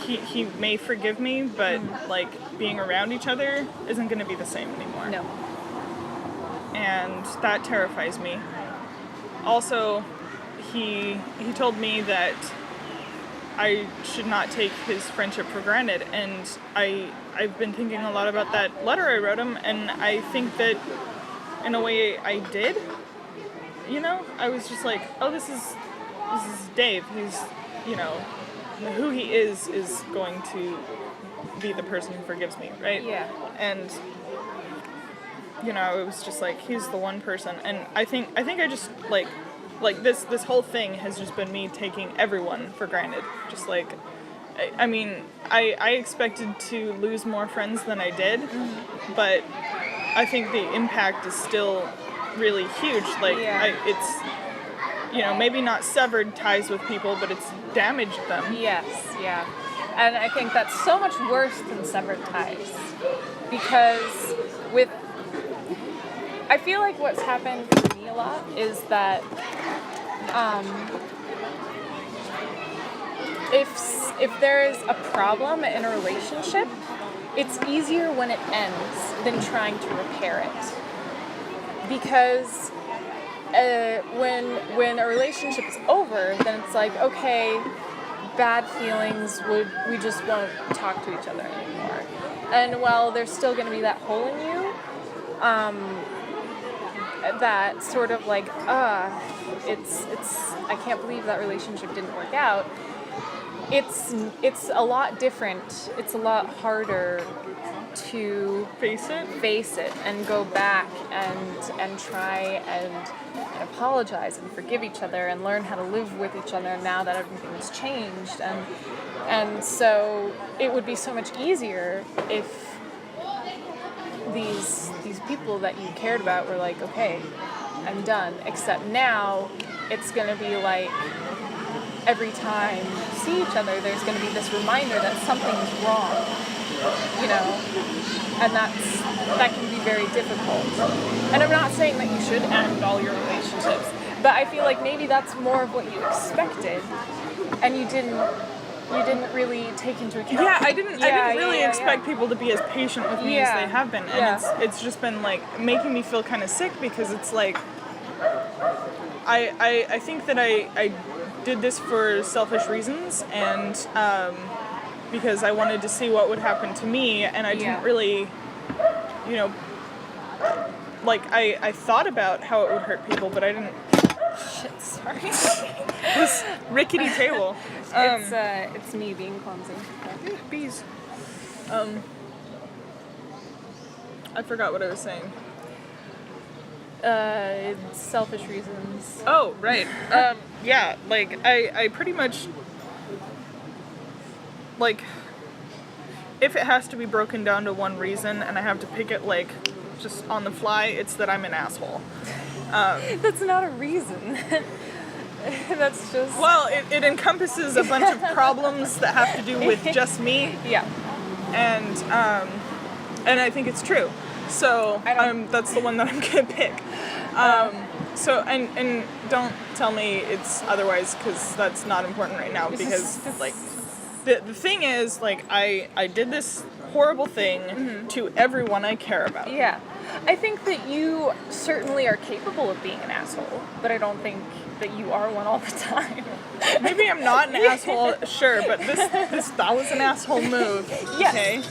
He may forgive me, but like being around each other isn't going to be the same anymore. No. And that terrifies me. Also, he told me that I should not take his friendship for granted, and I've been thinking a lot about that letter I wrote him, and I think that in a way I did. You know, I was just like, oh, this is Dave. He's, you know, who he is going to be the person who forgives me, right? Yeah. And you know, it was just like, he's the one person, and I think I just like this whole thing has just been me taking everyone for granted. Just like, I mean, I expected to lose more friends than I did, but I think the impact is still really huge. Like, Yeah. it's, you know, maybe not severed ties with people, but it's damaged them. Yes, yeah. And I think that's so much worse than severed ties. Because I feel like what's happened for me a lot is that if there is a problem in a relationship, it's easier when it ends than trying to repair it. Because when a relationship is over, then it's like, okay, bad feelings, we just won't talk to each other anymore. And while there's still going to be that hole in you, that sort of like, it's I can't believe that relationship didn't work out. It's a lot different. It's a lot harder to Face it. And go back and try and apologize and forgive each other and learn how to live with each other now that everything's changed, and so it would be so much easier if these people that you cared about were like, okay, I'm done. Except now it's gonna be like every time you see each other, there's gonna be this reminder that something's wrong. You know, and that can be very difficult. And I'm not saying that you should end all your relationships, but I feel like maybe that's more of what you expected, and you didn't really take into account. Yeah, I didn't really expect people to be as patient with me as they have been, and it's just been like making me feel kind of sick, because it's like I think that I did this for selfish reasons, and because I wanted to see what would happen to me, and I didn't really, you know, like, I thought about how it would hurt people, but I didn't. Shit, sorry. This rickety table. It's me being clumsy. Bees. I forgot what I was saying. Selfish reasons. Oh, right. Yeah, like, I pretty much, like, if it has to be broken down to one reason and I have to pick it, like, just on the fly, it's that I'm an asshole. That's not a reason. That's just... Well, it encompasses a bunch of problems that have to do with just me. Yeah. And I think it's true. So that's the one that I'm gonna pick. So and don't tell me it's otherwise, because that's not important right now, because like the thing is, like, I did this horrible thing to everyone I care about. Yeah. I think that you certainly are capable of being an asshole, but I don't think that you are one all the time. Maybe I'm not an asshole, sure, but that was an asshole move. Yes. Okay,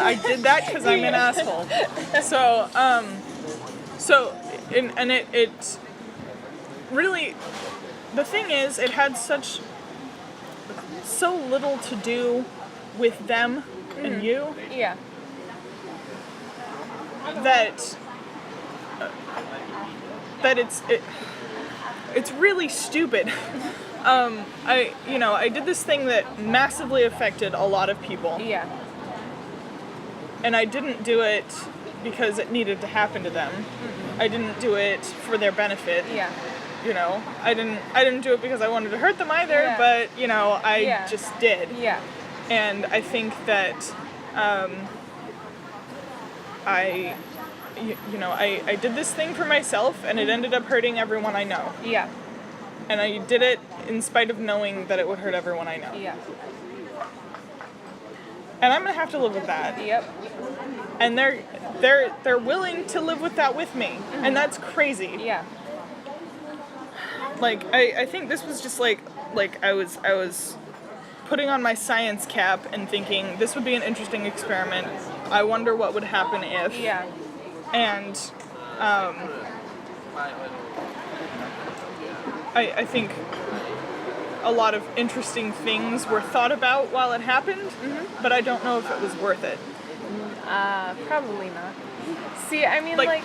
I did that because I'm an asshole. So it really, the thing is, it had so little to do with them and you. Yeah. That it's really stupid. I did this thing that massively affected a lot of people. Yeah. And I didn't do it because it needed to happen to them. I didn't do it for their benefit. Yeah. You know, I didn't do it because I wanted to hurt them either, Yeah. but, you know, I Yeah. just did. Yeah. And I think that I did this thing for myself, and it ended up hurting everyone I know. Yeah. And I did it in spite of knowing that it would hurt everyone I know. Yeah. And I'm gonna have to live with that. Yep. And they're willing to live with that with me, and that's crazy. Yeah. Like I think this was just like I was putting on my science cap and thinking this would be an interesting experiment. I wonder what would happen if. Yeah. And I think a lot of interesting things were thought about while it happened, but I don't know if it was worth it. Probably not. See, I mean, like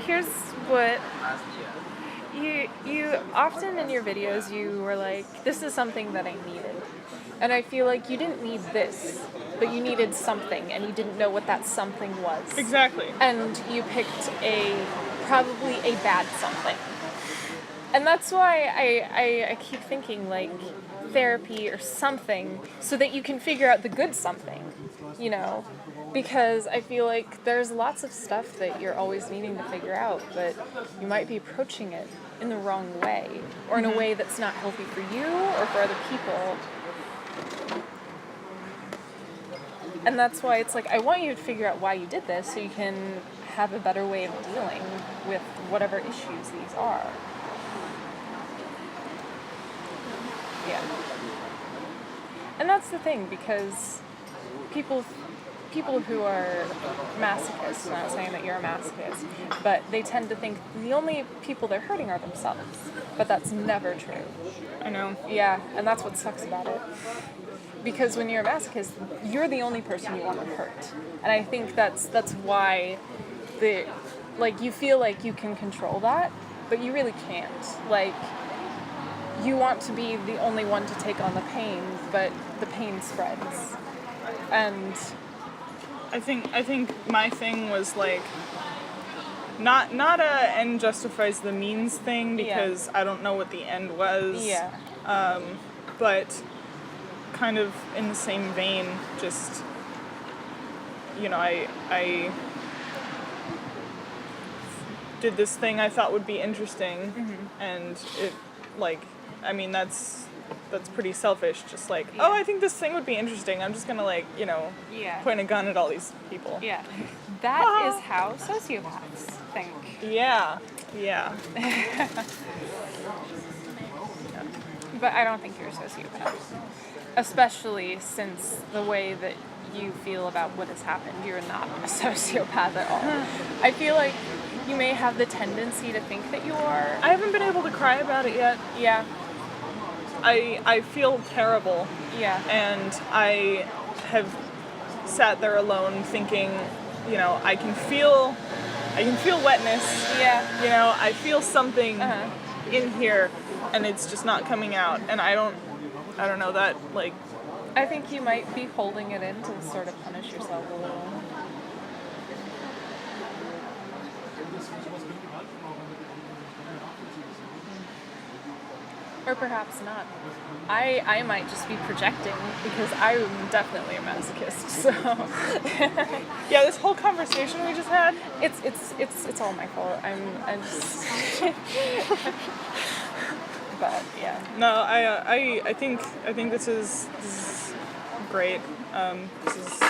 here's what you often in your videos you were like, this is something that I needed. And I feel like you didn't need this, but you needed something, and you didn't know what that something was. Exactly. And you picked probably a bad something. And that's why I keep thinking, like, therapy or something, so that you can figure out the good something, you know? Because I feel like there's lots of stuff that you're always needing to figure out, but you might be approaching it in the wrong way, or in a way that's not healthy for you or for other people. And that's why it's like, I want you to figure out why you did this so you can have a better way of dealing with whatever issues these are. Yeah. And that's the thing, because people who are masochists, I'm not saying that you're a masochist, but they tend to think the only people they're hurting are themselves. But that's never true. I know. Yeah, and that's what sucks about it. Because when you're a masochist, you're the only person you want to hurt. And I think that's why you feel like you can control that, but you really can't. Like, you want to be the only one to take on the pain, but the pain spreads. And I think my thing was like not a end justifies the means thing, because I don't know what the end was. Yeah. But kind of in the same vein, just, you know, I did this thing I thought would be interesting, and it, like, I mean, that's pretty selfish, just like, oh, I think this thing would be interesting, I'm just gonna, like, you know, point a gun at all these people. Yeah. That is how sociopaths think. Yeah. But I don't think you're a sociopath. Especially since the way that you feel about what has happened, you're not a sociopath at all. I feel like you may have the tendency to think that you are. I haven't been able to cry about it yet. Yeah. I feel terrible. Yeah. And I have sat there alone thinking, you know, I can feel wetness. Yeah. You know, I feel something in here, and it's just not coming out. And I don't know that, like, I think you might be holding it in to sort of punish yourself a little. Or perhaps not. I might just be projecting, because I'm definitely a masochist, so. Yeah, this whole conversation we just had. It's all my fault. I'm just. But yeah. No, I think this is great. This is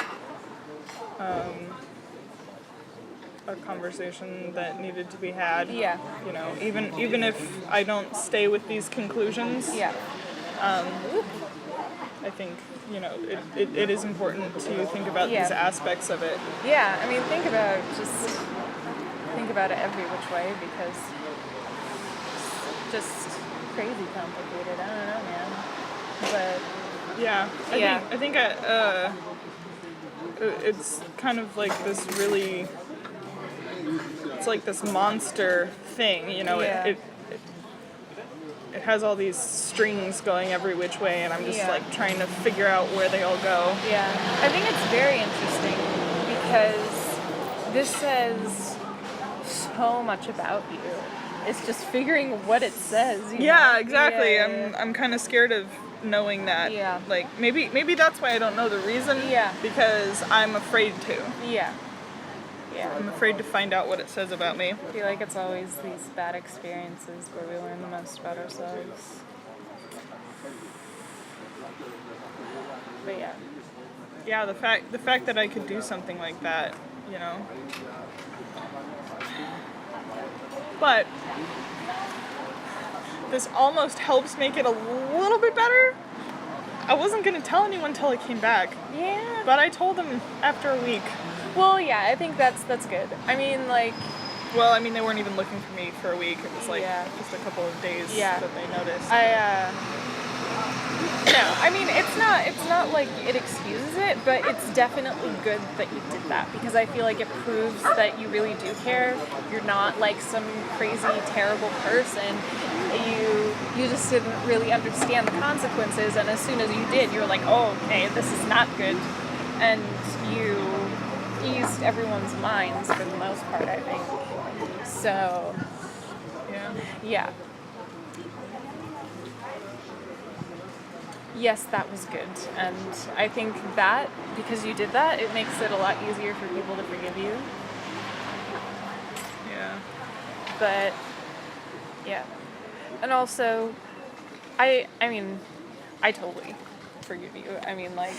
a conversation that needed to be had. Yeah. You know, even if I don't stay with these conclusions. Yeah. I think, you know, it is important to think about these aspects of it. Yeah, I mean, think about it every which way, because it's just crazy complicated. I don't know, man. But yeah, I think it's kind of like this really, it's like this monster thing, you know. Yeah. it has all these strings going every which way, and I'm just Yeah. like trying to figure out where they all go. Yeah, I think it's very interesting because this says so much about you. It's just figuring what it says. You Yeah, know? exactly. Yeah. I'm kind of scared of knowing that. Yeah. Like maybe that's why I don't know the reason. Yeah. Because I'm afraid to. Yeah. Yeah. I'm afraid to find out what it says about me. I feel like it's always these bad experiences where we learn the most about ourselves. But yeah. Yeah, the fact that I could do something like that, you know. But this almost helps make it a little bit better. I wasn't gonna tell anyone until I came back, Yeah. but I told them after a week. Well, yeah, I think that's good. I mean, like, Well, I mean, they weren't even looking for me for a week. It was like Yeah. just a couple of days Yeah. that they noticed. No, I mean, it's not like it excuses it, but it's definitely good that you did that because I feel like it proves that you really do care. You're not like some crazy, terrible person. You just didn't really understand the consequences, and as soon as you did, you were like, oh, okay, this is not good, and you eased everyone's minds for the most part, I think. So, yeah. Yes, that was good. And I think that, because you did that, it makes it a lot easier for people to forgive you. Yeah. But, yeah. And also, I mean, I totally forgive you. I mean, like,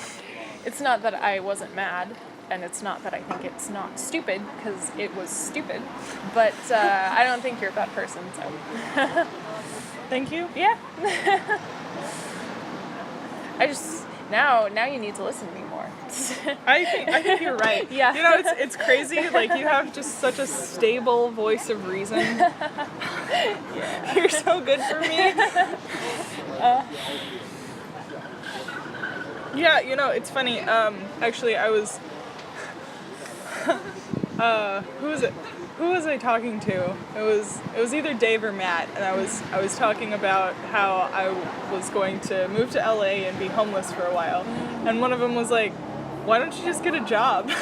it's not that I wasn't mad, and it's not that I think it's not stupid, because it was stupid, but I don't think you're a bad person, so. Thank you. Yeah. I just now you need to listen to me more. I think you're right. Yeah. You know, it's crazy. Like, you have just such a stable voice of reason. Yeah. You're so good for me. Yeah, you know, it's funny. Actually, I was. Who was I talking to? It was either Dave or Matt, and I was talking about how I was going to move to LA and be homeless for a while, and one of them was like, "Why don't you just get a job?" And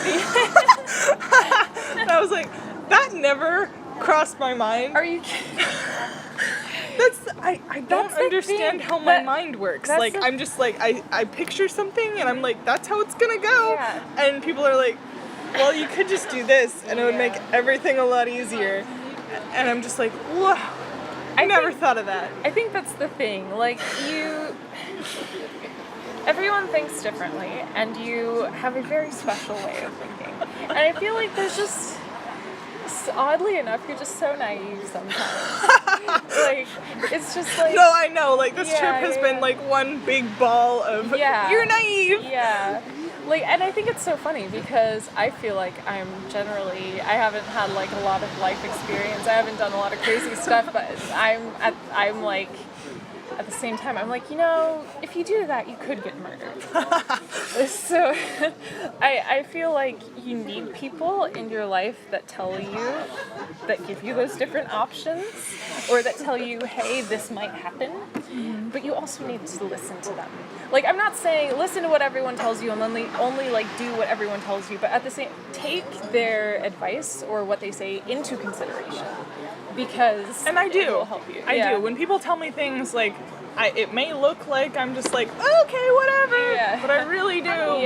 I was like, "That never crossed my mind." Are you kidding? I don't That's the understand thing. how my mind works. That's Like, the- I'm just like, I picture something and I'm like, that's how it's gonna go. Yeah. And people are like, well, you could just do this and it would make everything a lot easier. And I'm just like, wow, I never thought of that. I think that's the thing. Like, everyone thinks differently, and you have a very special way of thinking. And I feel like there's just, oddly enough, you're just so naive sometimes. Like, it's just like... No, I know. Like, this Yeah, trip has been like one big ball of, you're naive. Yeah. Like, and I think it's so funny because I feel like I haven't had like a lot of life experience. I haven't done a lot of crazy stuff, but I'm like, at the same time, I'm like, you know, if you do that, you could get murdered. So I feel like you need people in your life that give you those different options, or that tell you, hey, this might happen, but you also need to listen to them. Like, I'm not saying listen to what everyone tells you and only like do what everyone tells you, but at the same, take their advice or what they say into consideration, because And I do. it will help you. I do. When people tell me things like, it may look like I'm just like, okay, whatever. Yeah. But I really do think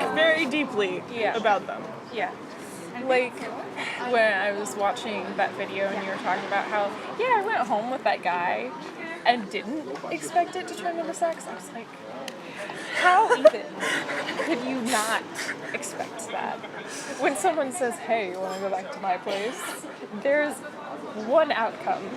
Yeah. very deeply about them. Yeah. Like, when I was watching that video and you were talking about how, I went home with that guy and didn't expect it to turn into sex, I was like, how even could you not expect that? When someone says, hey, you want to go back to my place? There's one outcome.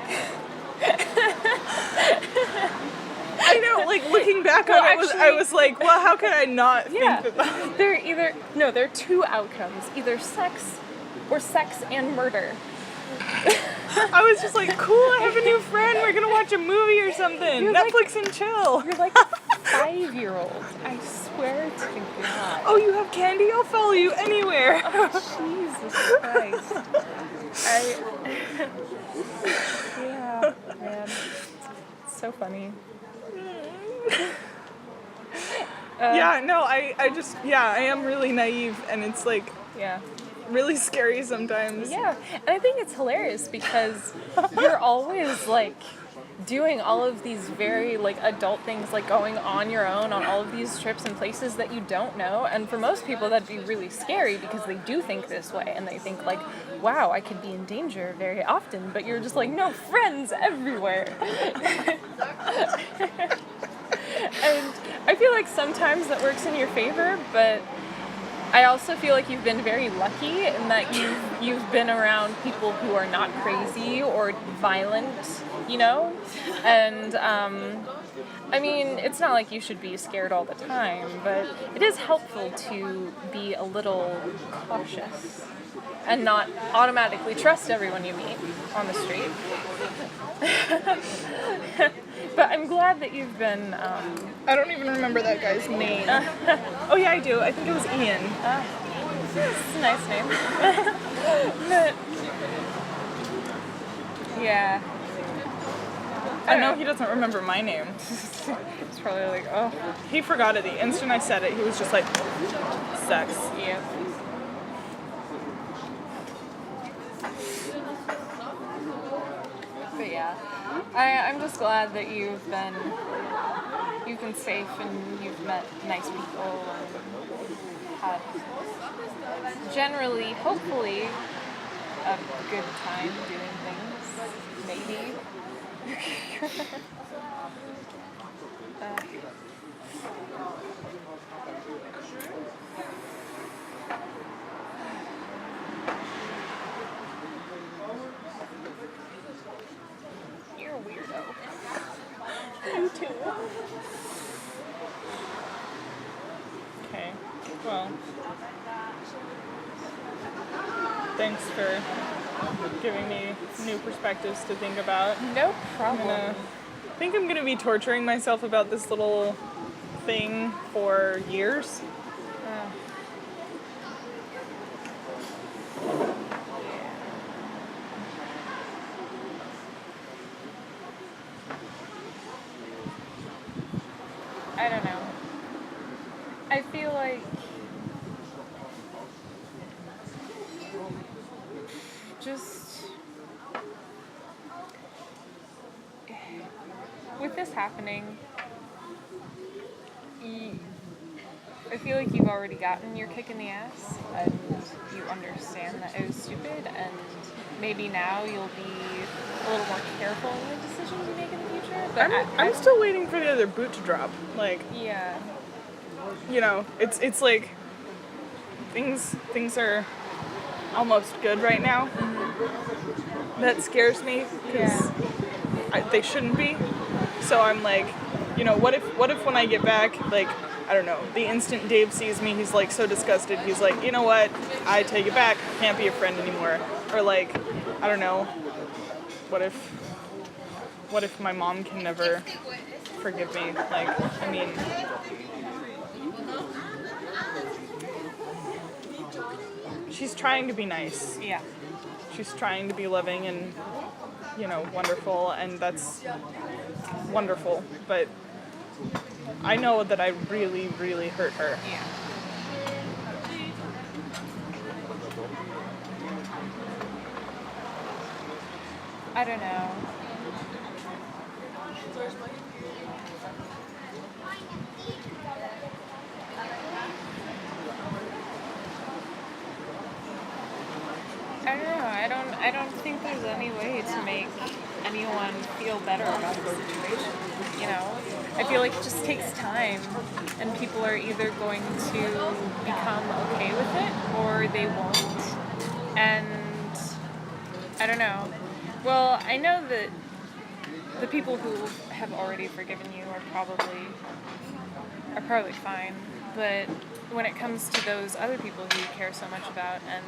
I know, like, looking back on it, I was like, well, how could I not think that? There are two outcomes, either sex or sex and murder. I was just like, cool, I have a new friend, we're gonna watch a movie or something. You're Netflix and chill. You're like a 5-year-old. I swear to God. Oh, you have candy? I'll follow you anywhere. Jesus Christ. Yeah, man. so funny. Yeah, no, I just, yeah, I am really naive, and it's like Yeah. really scary sometimes. Yeah, and I think it's hilarious because you're always like doing all of these very like adult things, like going on your own on all of these trips and places that you don't know. And for most people, that'd be really scary because they do think this way and they think like, wow, I could be in danger very often. But you're just like, no, friends everywhere. And I feel like sometimes that works in your favor, but I also feel like you've been very lucky in that you've been around people who are not crazy or violent, you know? And I mean, it's not like you should be scared all the time, but it is helpful to be a little cautious and not automatically trust everyone you meet on the street. But I'm glad that you've been I don't even remember that guy's name. Oh yeah, I do. I think it was Ian. it's a nice name. But, yeah. I know he doesn't remember my name. It's probably like, oh, He forgot it the instant I said it. He was just like, sex. yeah. But yeah, I'm just glad that you've been safe and you've met nice people and had generally, hopefully, a good time doing things. Maybe. You're a weirdo. You too. Okay. Well, thanks for giving me new perspectives to think about. No problem. I think I'm gonna be torturing myself about this little thing for years. I don't know. I feel like just with this happening, I feel like you've already gotten your kick in the ass and you understand that it was stupid, and maybe now you'll be a little more careful in the decisions you make in the future. But I'm still waiting for the other boot to drop. Like, yeah. you know, it's like things are almost good right now. Mm-hmm. That scares me because they shouldn't be. So I'm like, you know, what if when I get back, like, I don't know, the instant Dave sees me, he's like so disgusted. He's like, you know what? I take it back. Can't be a friend anymore. Or like, I don't know. What if my mom can never forgive me? Like, I mean, she's trying to be nice. Yeah. She's trying to be loving and, you know, wonderful, and that's wonderful. But I know that I really, really hurt her. Yeah. I don't know. I don't think there's any way to make anyone feel better about the situation. You know, I feel like it just takes time, and people are either going to become okay with it or they won't. And I don't know. Well, I know that the people who have already forgiven you are probably fine. But when it comes to those other people who you care so much about and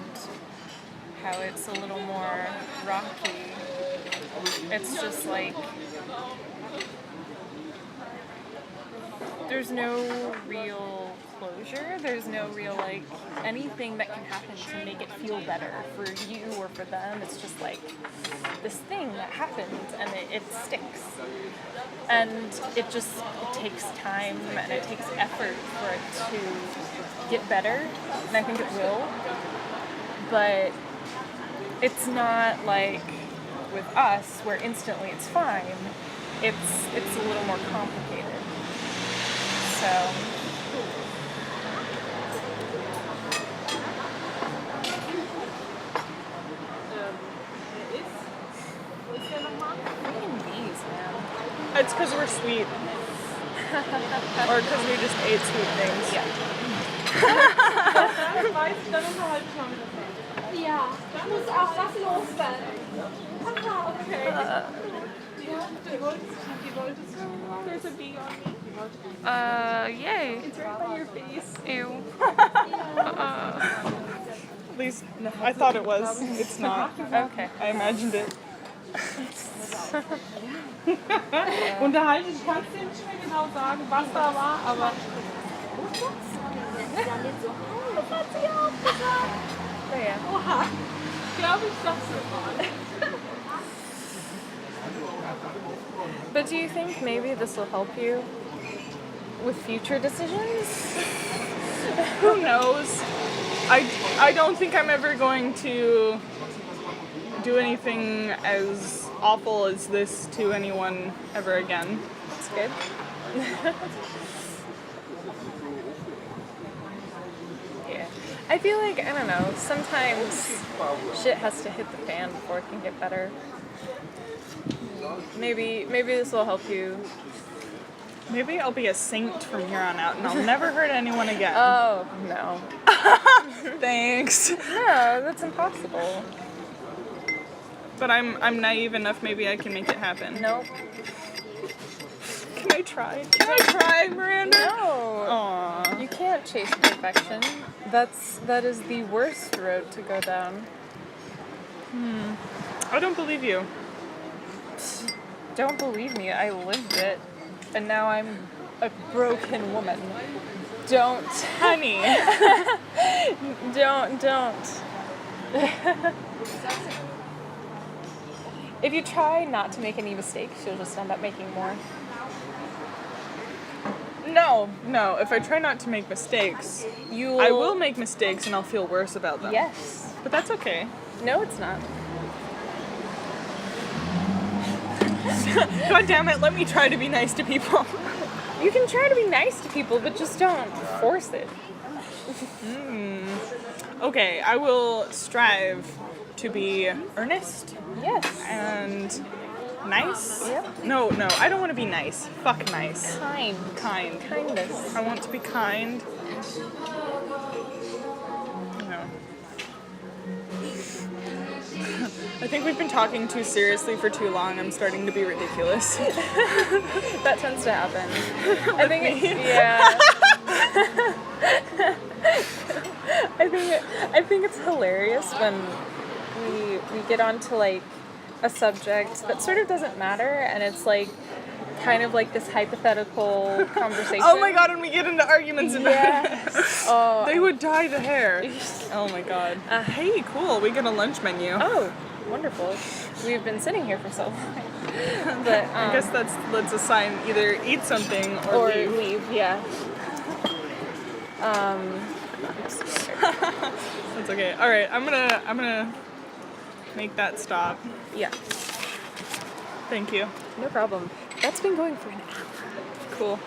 how it's a little more rocky, it's just like there's no real closure. There's no real, like, anything that can happen to make it feel better for you or for them. It's just like this thing that happened and it sticks. And it takes time and it takes effort for it to get better. And I think it will. But it's not like with us where instantly it's fine. It's a little more complicated. So freaking bees, man. It's because we're sweet. Or because we just ate sweet things. Yeah. Ja, ich muss auch was los sein. Aha, okay. There's a bee on me. Yay. It's right by your face. Ew. At least I thought it was. It's not. Okay. I imagined it. Unterhalten, ich kann es dir nicht mehr genau sagen, was da war, aber Oh, yeah. oha, ich glaube, ich sag's mal. But do you think maybe this will help you with future decisions? Who knows? I don't think I'm ever going to do anything as awful as this to anyone ever again. That's good. Yeah. I feel like, I don't know, sometimes shit has to hit the fan before it can get better. Maybe this will help you. Maybe I'll be a saint from here on out and I'll never hurt anyone again. Oh, no. Thanks. No, that's impossible. But I'm naive enough, maybe I can make it happen. Nope. Can I try? Can I try, Miranda? No. Aww. You can't chase perfection. That is the worst road to go down. I don't believe you. Don't believe me, I lived it. And now I'm a broken woman. Don't. Honey. Don't. If you try not to make any mistakes, you'll just end up making more. No. If I try not to make mistakes, I will make mistakes and I'll feel worse about them. Yes. But that's okay. No, it's not. God damn it, let me try to be nice to people. You can try to be nice to people, but just don't force it. Okay, I will strive to be earnest Yes. and nice. Yep. No, I don't want to be nice. Fuck nice. Kind. Kindness. I want to be kind. No. I think we've been talking too seriously for too long. I'm starting to be ridiculous. That tends to happen. I think yeah. I think it's hilarious when we get onto like a subject that sort of doesn't matter and it's like kind of like this hypothetical conversation. Oh my god, and we get into arguments about Yes. it. Oh. They would dye the hair. Oh my god. Hey, cool. We get a lunch menu. Oh, wonderful. We've been sitting here for so long. But I guess that's a sign. Either eat something or leave. Yeah. That's okay. All right, I'm gonna make that stop. Yeah. Thank you. No problem. That's been going for an hour. Cool.